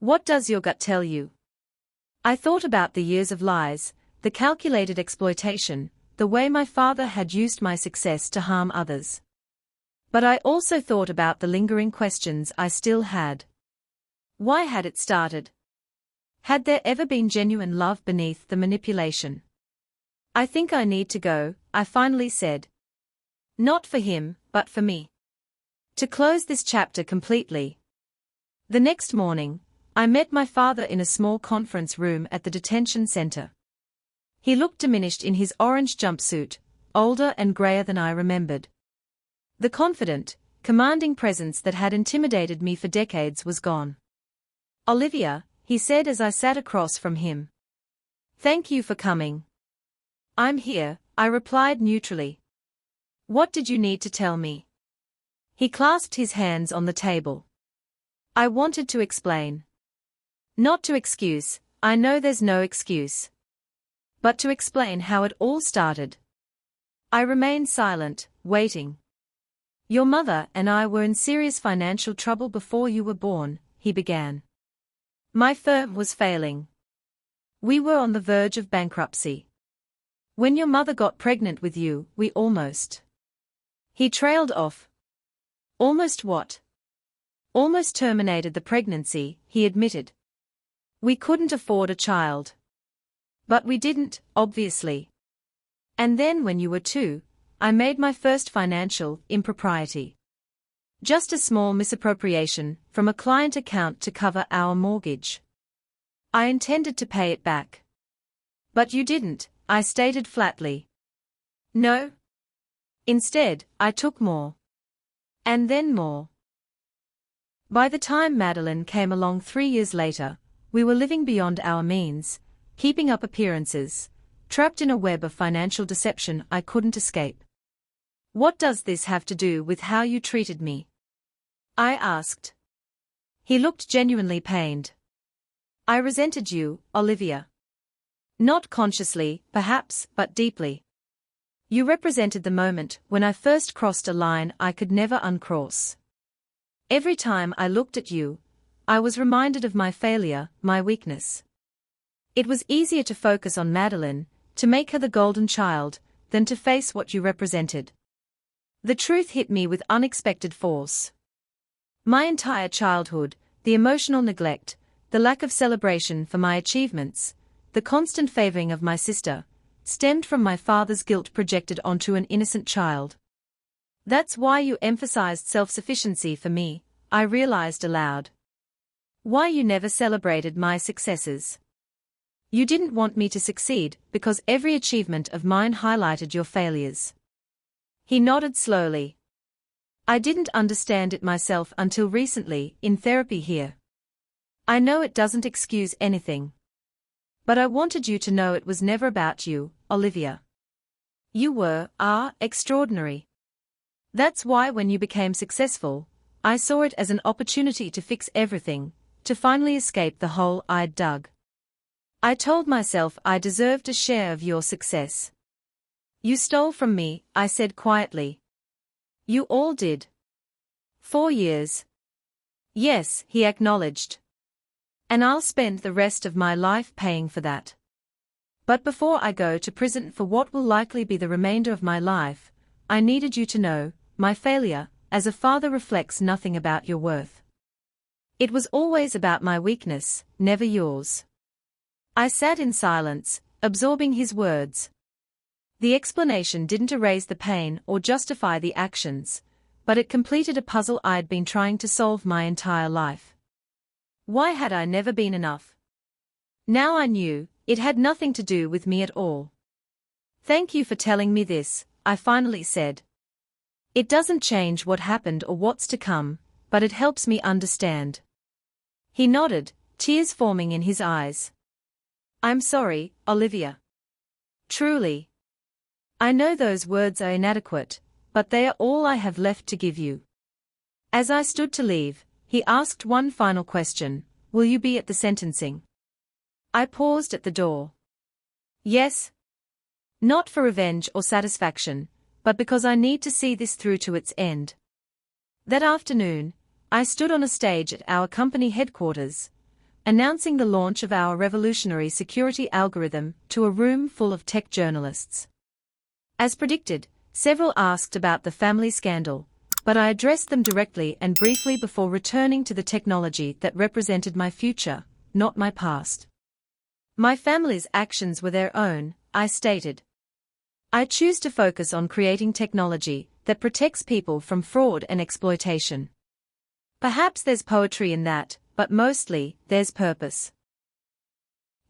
"What does your gut tell you?" I thought about the years of lies, the calculated exploitation, the way my father had used my success to harm others. But I also thought about the lingering questions I still had. Why had it started? Had there ever been genuine love beneath the manipulation? I think I need to go, I finally said. Not for him, but for me. To close this chapter completely. The next morning, I met my father in a small conference room at the detention center. He looked diminished in his orange jumpsuit, older and grayer than I remembered. The confident, commanding presence that had intimidated me for decades was gone. "Olivia," he said as I sat across from him. "Thank you for coming." "I'm here," I replied neutrally. "What did you need to tell me?" He clasped his hands on the table. "I wanted to explain. Not to excuse, I know there's no excuse. But to explain how it all started." I remained silent, waiting. "Your mother and I were in serious financial trouble before you were born," he began. "My firm was failing. We were on the verge of bankruptcy. When your mother got pregnant with you, we almost..." He trailed off. "Almost what?" "Almost terminated the pregnancy," he admitted. "We couldn't afford a child. But we didn't, obviously. And then when you were 2, I made my first financial impropriety. Just a small misappropriation from a client account to cover our mortgage. I intended to pay it back. But you didn't," I stated flatly. "No. Instead, I took more. And then more." By the time Madeline came along 3 years later, we were living beyond our means, keeping up appearances, trapped in a web of financial deception I couldn't escape. "What does this have to do with how you treated me?" I asked. He looked genuinely pained. "I resented you, Olivia. Not consciously, perhaps, but deeply. You represented the moment when I first crossed a line I could never uncross. Every time I looked at you, I was reminded of my failure, my weakness. It was easier to focus on Madeline, to make her the golden child, than to face what you represented. The truth hit me with unexpected force. My entire childhood, the emotional neglect, the lack of celebration for my achievements, the constant favoring of my sister, stemmed from my father's guilt projected onto an innocent child. That's why you emphasized self-sufficiency for me," I realized aloud. "Why you never celebrated my successes. You didn't want me to succeed because every achievement of mine highlighted your failures." He nodded slowly. "I didn't understand it myself until recently, in therapy here. I know it doesn't excuse anything. But I wanted you to know it was never about you, Olivia. You are extraordinary. That's why when you became successful, I saw it as an opportunity to fix everything, to finally escape the hole I'd dug. I told myself I deserved a share of your success. You stole from me," I said quietly. "You all did. 4 years. "Yes," he acknowledged. "And I'll spend the rest of my life paying for that. But before I go to prison for what will likely be the remainder of my life, I needed you to know, my failure, as a father reflects nothing about your worth. It was always about my weakness, never yours." I sat in silence, absorbing his words. The explanation didn't erase the pain or justify the actions, but it completed a puzzle I'd been trying to solve my entire life. Why had I never been enough? Now I knew, it had nothing to do with me at all. "Thank you for telling me this," I finally said. "It doesn't change what happened or what's to come, but it helps me understand." He nodded, tears forming in his eyes. "I'm sorry, Olivia. Truly. I know those words are inadequate, but they are all I have left to give you." As I stood to leave, he asked one final question: "Will you be at the sentencing?" I paused at the door. "Yes. Not for revenge or satisfaction, but because I need to see this through to its end." That afternoon, I stood on a stage at our company headquarters, announcing the launch of our revolutionary security algorithm to a room full of tech journalists. As predicted, several asked about the family scandal, but I addressed them directly and briefly before returning to the technology that represented my future, not my past. My family's actions were their own, I stated. I choose to focus on creating technology that protects people from fraud and exploitation. Perhaps there's poetry in that, but mostly, there's purpose.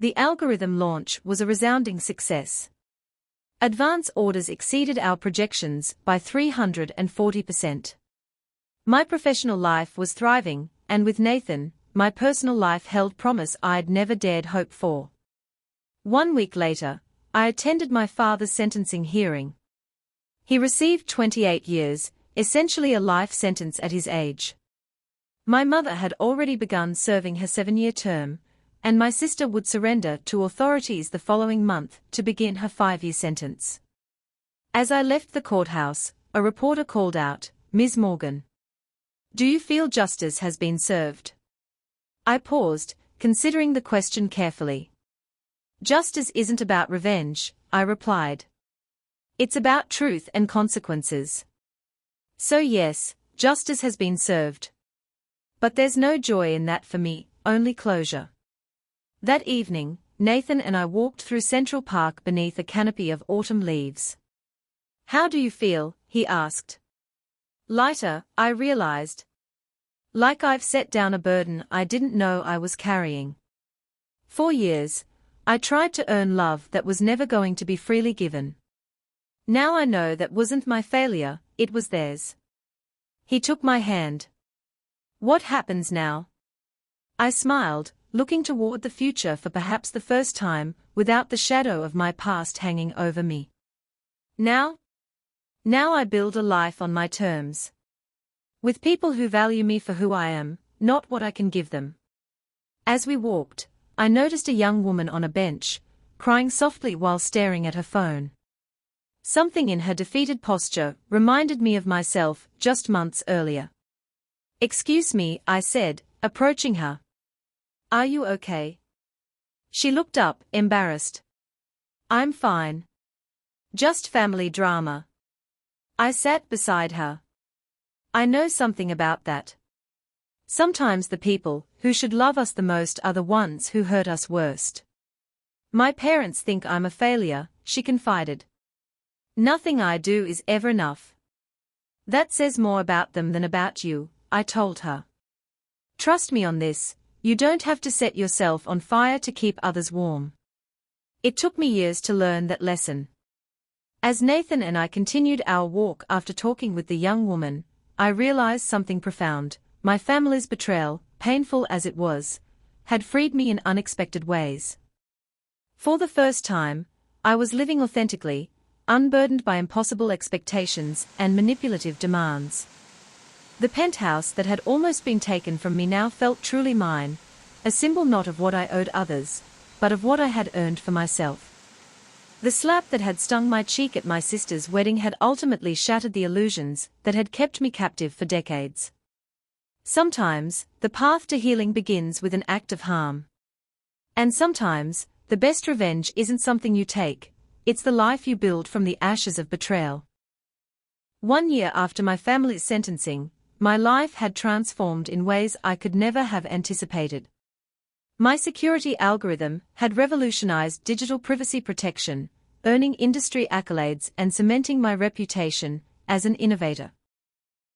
The algorithm launch was a resounding success. Advance orders exceeded our projections by 340%. My professional life was thriving, and with Nathan, my personal life held promise I'd never dared hope for. 1 week later, I attended my father's sentencing hearing. He received 28 years, essentially a life sentence at his age. My mother had already begun serving her 7-year term, and my sister would surrender to authorities the following month to begin her 5-year sentence. As I left the courthouse, a reporter called out, "Ms. Morgan, do you feel justice has been served?" I paused, considering the question carefully. "Justice isn't about revenge," I replied. "It's about truth and consequences." So yes, justice has been served. But there's no joy in that for me, only closure. That evening, Nathan and I walked through Central Park beneath a canopy of autumn leaves. "How do you feel?" he asked. "Lighter," I realized. "Like I've set down a burden I didn't know I was carrying." For years, I tried to earn love that was never going to be freely given. Now I know that wasn't my failure, it was theirs. He took my hand. "What happens now?" I smiled, looking toward the future for perhaps the first time, without the shadow of my past hanging over me. Now I build a life on my terms. With people who value me for who I am, not what I can give them. As we walked, I noticed a young woman on a bench, crying softly while staring at her phone. Something in her defeated posture reminded me of myself just months earlier. "Excuse me," I said, approaching her. "Are you okay?" She looked up, embarrassed. "I'm fine. Just family drama." I sat beside her. I know something about that. Sometimes the people who should love us the most are the ones who hurt us worst. "My parents think I'm a failure," she confided. "Nothing I do is ever enough." "That says more about them than about you," I told her. "Trust me on this. You don't have to set yourself on fire to keep others warm." It took me years to learn that lesson. As Nathan and I continued our walk after talking with the young woman, I realized something profound. My family's betrayal, painful as it was, had freed me in unexpected ways. For the first time, I was living authentically, unburdened by impossible expectations and manipulative demands. The penthouse that had almost been taken from me now felt truly mine, a symbol not of what I owed others, but of what I had earned for myself. The slap that had stung my cheek at my sister's wedding had ultimately shattered the illusions that had kept me captive for decades. Sometimes, the path to healing begins with an act of harm. And sometimes, the best revenge isn't something you take, it's the life you build from the ashes of betrayal. 1 year after my family's sentencing, my life had transformed in ways I could never have anticipated. My security algorithm had revolutionized digital privacy protection, earning industry accolades and cementing my reputation as an innovator.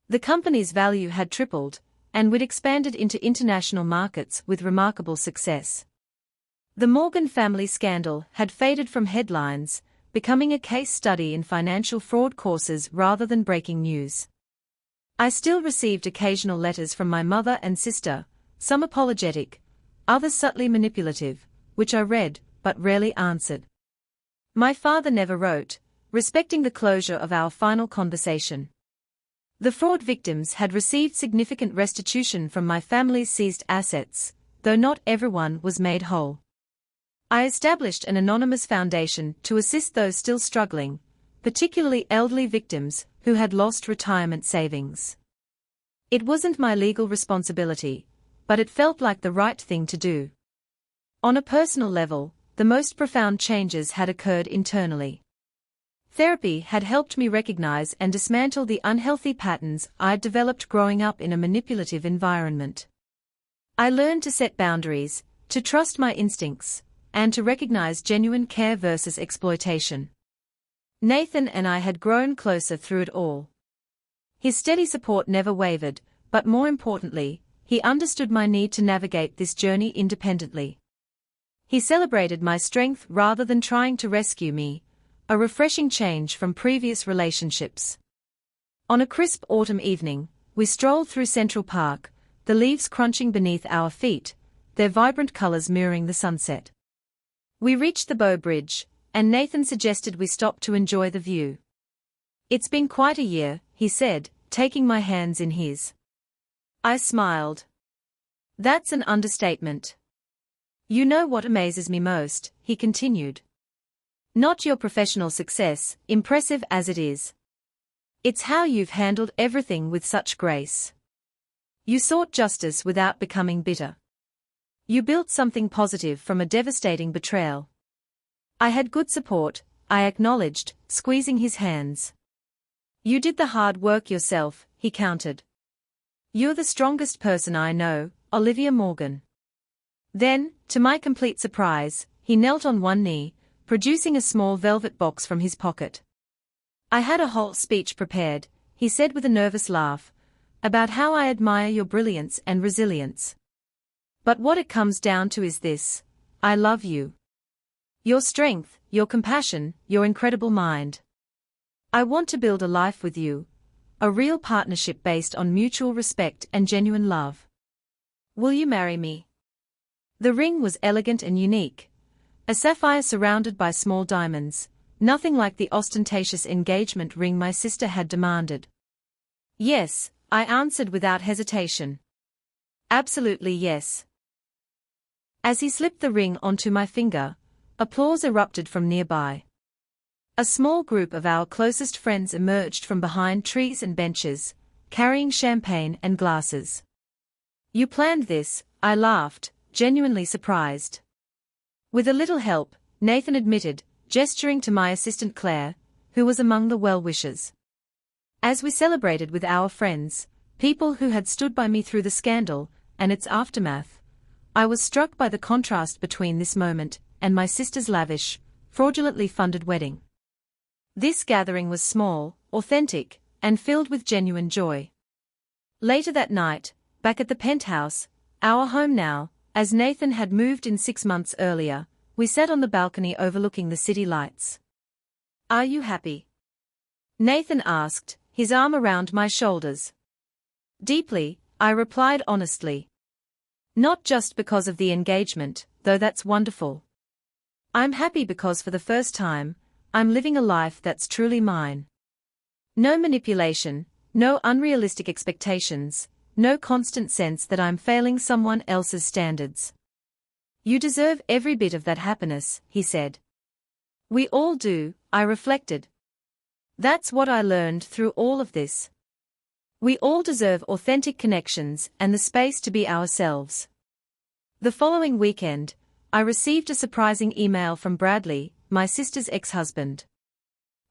The company's value had tripled, and we'd expanded into international markets with remarkable success. The Morgan family scandal had faded from headlines, becoming a case study in financial fraud courses rather than breaking news. I still received occasional letters from my mother and sister, some apologetic, others subtly manipulative, which I read, but rarely answered. My father never wrote, respecting the closure of our final conversation. The fraud victims had received significant restitution from my family's seized assets, though not everyone was made whole. I established an anonymous foundation to assist those still struggling, particularly elderly victims who had lost retirement savings. It wasn't my legal responsibility, but it felt like the right thing to do. On a personal level, the most profound changes had occurred internally. Therapy had helped me recognize and dismantle the unhealthy patterns I'd developed growing up in a manipulative environment. I learned to set boundaries, to trust my instincts, and to recognize genuine care versus exploitation. Nathan and I had grown closer through it all. His steady support never wavered, but more importantly, he understood my need to navigate this journey independently. He celebrated my strength rather than trying to rescue me, a refreshing change from previous relationships. On a crisp autumn evening, we strolled through Central Park, the leaves crunching beneath our feet, their vibrant colors mirroring the sunset. We reached the Bow Bridge, and Nathan suggested we stop to enjoy the view. "It's been quite a year," he said, taking my hands in his. I smiled. "That's an understatement. You know what amazes me most," he continued. "Not your professional success, impressive as it is. It's how you've handled everything with such grace. You sought justice without becoming bitter. You built something positive from a devastating betrayal." I had good support, I acknowledged, squeezing his hands. "You did the hard work yourself," he countered. "You're the strongest person I know, Olivia Morgan." Then, to my complete surprise, he knelt on one knee, producing a small velvet box from his pocket. "I had a whole speech prepared," he said with a nervous laugh, "about how I admire your brilliance and resilience. But what it comes down to is this: I love you. Your strength, your compassion, your incredible mind. I want to build a life with you, a real partnership based on mutual respect and genuine love. Will you marry me?" The ring was elegant and unique. A sapphire surrounded by small diamonds, nothing like the ostentatious engagement ring my sister had demanded. "Yes," I answered without hesitation. "Absolutely yes." As he slipped the ring onto my finger, applause erupted from nearby. A small group of our closest friends emerged from behind trees and benches, carrying champagne and glasses. "You planned this," I laughed, genuinely surprised. "With a little help," Nathan admitted, gesturing to my assistant Claire, who was among the well-wishers. As we celebrated with our friends, people who had stood by me through the scandal and its aftermath, I was struck by the contrast between this moment and my sister's lavish, fraudulently funded wedding. This gathering was small, authentic, and filled with genuine joy. Later that night, back at the Penthouse, our home now, as Nathan had moved in 6 months earlier, we sat on the balcony overlooking the city lights. "Are you happy?" Nathan asked, his arm around my shoulders. "Deeply," I replied honestly. "Not just because of the engagement, though that's wonderful. I'm happy because for the first time, I'm living a life that's truly mine. No manipulation, no unrealistic expectations, no constant sense that I'm failing someone else's standards." "You deserve every bit of that happiness," he said. "We all do," I reflected. "That's what I learned through all of this. We all deserve authentic connections and the space to be ourselves." The following weekend, I received a surprising email from Bradley, my sister's ex-husband.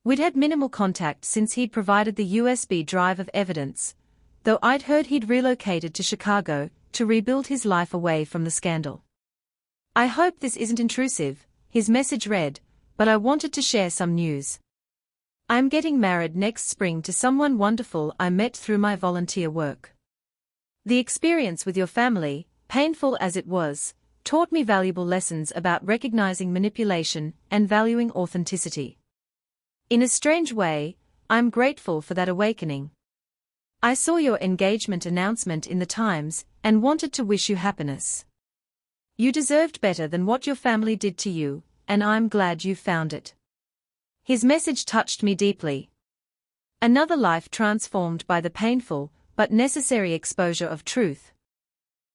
We'd had minimal contact since he'd provided the USB drive of evidence, though I'd heard he'd relocated to Chicago to rebuild his life away from the scandal. "I hope this isn't intrusive," his message read, "but I wanted to share some news. I'm getting married next spring to someone wonderful I met through my volunteer work. The experience with your family, painful as it was, taught me valuable lessons about recognizing manipulation and valuing authenticity. In a strange way, I'm grateful for that awakening. I saw your engagement announcement in the Times and wanted to wish you happiness. You deserved better than what your family did to you, and I'm glad you found it." His message touched me deeply. Another life transformed by the painful but necessary exposure of truth.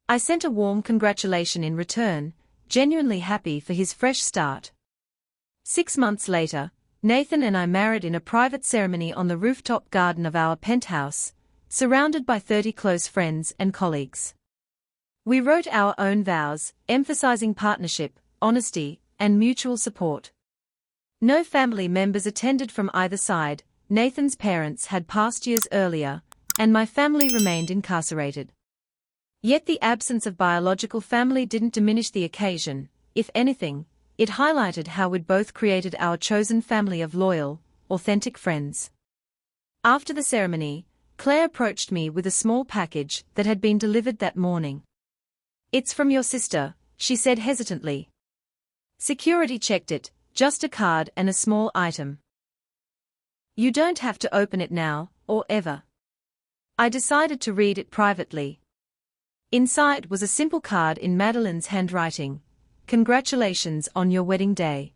I sent a warm congratulation in return, genuinely happy for his fresh start. 6 months later, Nathan and I married in a private ceremony on the rooftop garden of our penthouse, surrounded by 30 close friends and colleagues. We wrote our own vows, emphasizing partnership, honesty, and mutual support. No family members attended from either side. Nathan's parents had passed years earlier, and my family remained incarcerated. Yet the absence of biological family didn't diminish the occasion. If anything, it highlighted how we'd both created our chosen family of loyal, authentic friends. After the ceremony, Claire approached me with a small package that had been delivered that morning. "It's from your sister," she said hesitantly. Security checked it, just a card and a small item. "You don't have to open it now, or ever." I decided to read it privately. Inside was a simple card in Madeline's handwriting. "Congratulations on your wedding day.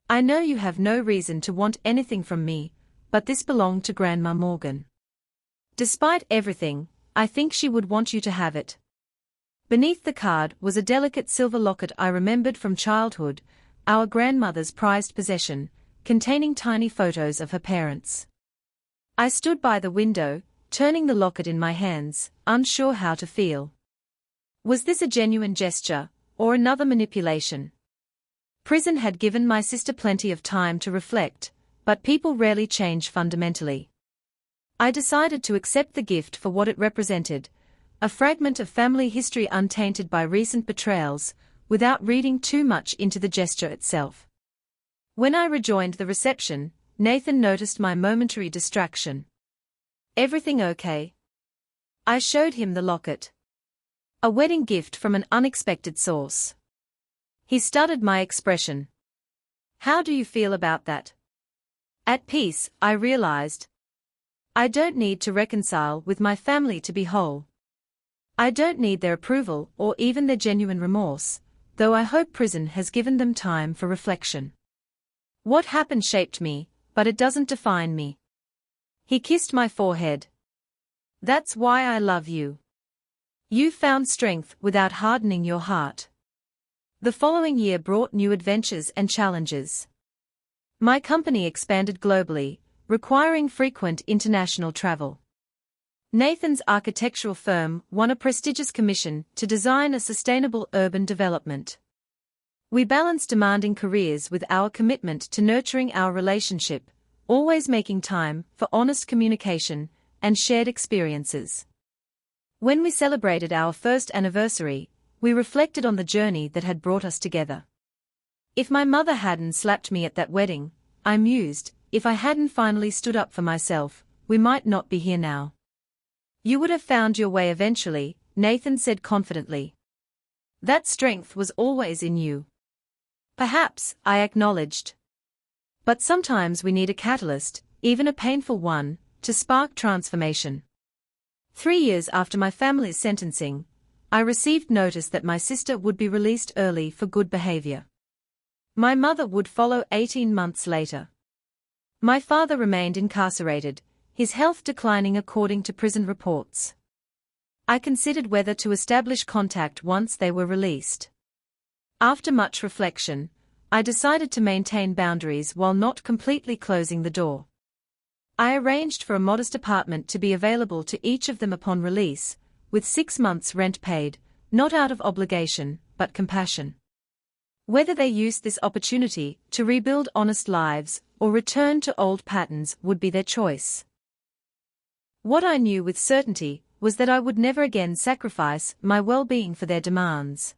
I know you have no reason to want anything from me, but this belonged to Grandma Morgan. Despite everything, I think she would want you to have it." Beneath the card was a delicate silver locket I remembered from childhood, our grandmother's prized possession, containing tiny photos of her parents. I stood by the window, turning the locket in my hands, unsure how to feel. Was this a genuine gesture, or another manipulation? Prison had given my sister plenty of time to reflect, but people rarely change fundamentally. I decided to accept the gift for what it represented, a fragment of family history untainted by recent betrayals, without reading too much into the gesture itself. When I rejoined the reception, Nathan noticed my momentary distraction. "Everything okay?" I showed him the locket. A wedding gift from an unexpected source. He studied my expression. "How do you feel about that?" "At peace," I realized. I don't need to reconcile with my family to be whole. I don't need their approval or even their genuine remorse, though I hope prison has given them time for reflection. What happened shaped me, but it doesn't define me. He kissed my forehead. "That's why I love you. You found strength without hardening your heart." The following year brought new adventures and challenges. My company expanded globally, requiring frequent international travel. Nathan's architectural firm won a prestigious commission to design a sustainable urban development. We balanced demanding careers with our commitment to nurturing our relationship, always making time for honest communication and shared experiences. When we celebrated our first anniversary, we reflected on the journey that had brought us together. If my mother hadn't slapped me at that wedding, I mused, if I hadn't finally stood up for myself, we might not be here now. "You would have found your way eventually," Nathan said confidently. "That strength was always in you." "Perhaps," I acknowledged. "But sometimes we need a catalyst, even a painful one, to spark transformation." 3 years after my family's sentencing, I received notice that my sister would be released early for good behavior. My mother would follow 18 months later. My father remained incarcerated, his health declining according to prison reports. I considered whether to establish contact once they were released. After much reflection, I decided to maintain boundaries while not completely closing the door. I arranged for a modest apartment to be available to each of them upon release, with 6 months' rent paid, not out of obligation, but compassion. Whether they used this opportunity to rebuild honest lives or return to old patterns would be their choice. What I knew with certainty was that I would never again sacrifice my well-being for their demands.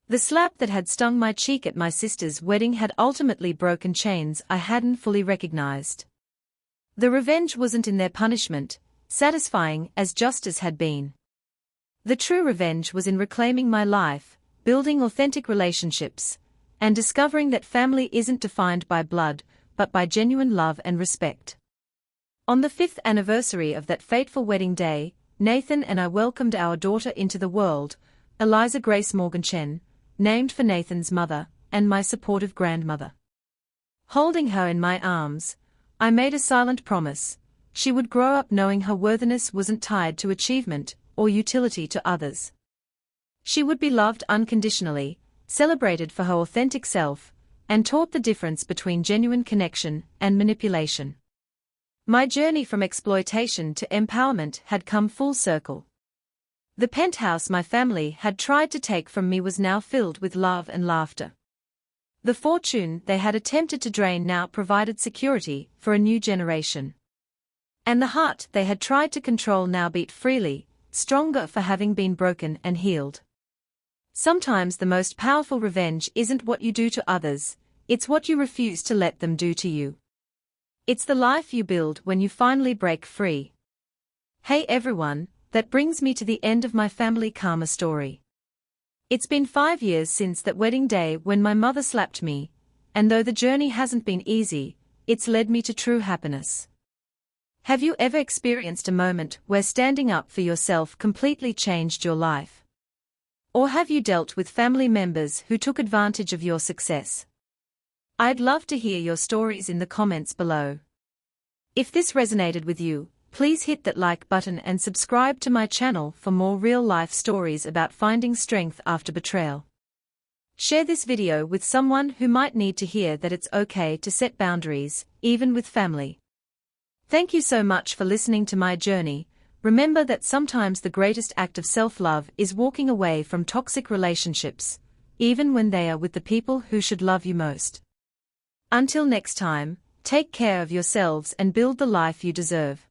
The slap that had stung my cheek at my sister's wedding had ultimately broken chains I hadn't fully recognized. The revenge wasn't in their punishment, satisfying as justice had been. The true revenge was in reclaiming my life, building authentic relationships, and discovering that family isn't defined by blood, but by genuine love and respect. On the 5th anniversary of that fateful wedding day, Nathan and I welcomed our daughter into the world, Eliza Grace Morgan Chen, named for Nathan's mother, and my supportive grandmother. Holding her in my arms, I made a silent promise: she would grow up knowing her worthiness wasn't tied to achievement or utility to others. She would be loved unconditionally, celebrated for her authentic self, and taught the difference between genuine connection and manipulation. My journey from exploitation to empowerment had come full circle. The penthouse my family had tried to take from me was now filled with love and laughter. The fortune they had attempted to drain now provided security for a new generation. And the heart they had tried to control now beat freely, stronger for having been broken and healed. Sometimes the most powerful revenge isn't what you do to others, it's what you refuse to let them do to you. It's the life you build when you finally break free. Hey everyone, that brings me to the end of my family karma story. It's been 5 years since that wedding day when my mother slapped me, and though the journey hasn't been easy, it's led me to true happiness. Have you ever experienced a moment where standing up for yourself completely changed your life? Or have you dealt with family members who took advantage of your success? I'd love to hear your stories in the comments below. If this resonated with you, please hit that like button and subscribe to my channel for more real-life stories about finding strength after betrayal. Share this video with someone who might need to hear that it's okay to set boundaries, even with family. Thank you so much for listening to my journey. Remember that sometimes the greatest act of self-love is walking away from toxic relationships, even when they are with the people who should love you most. Until next time, take care of yourselves and build the life you deserve.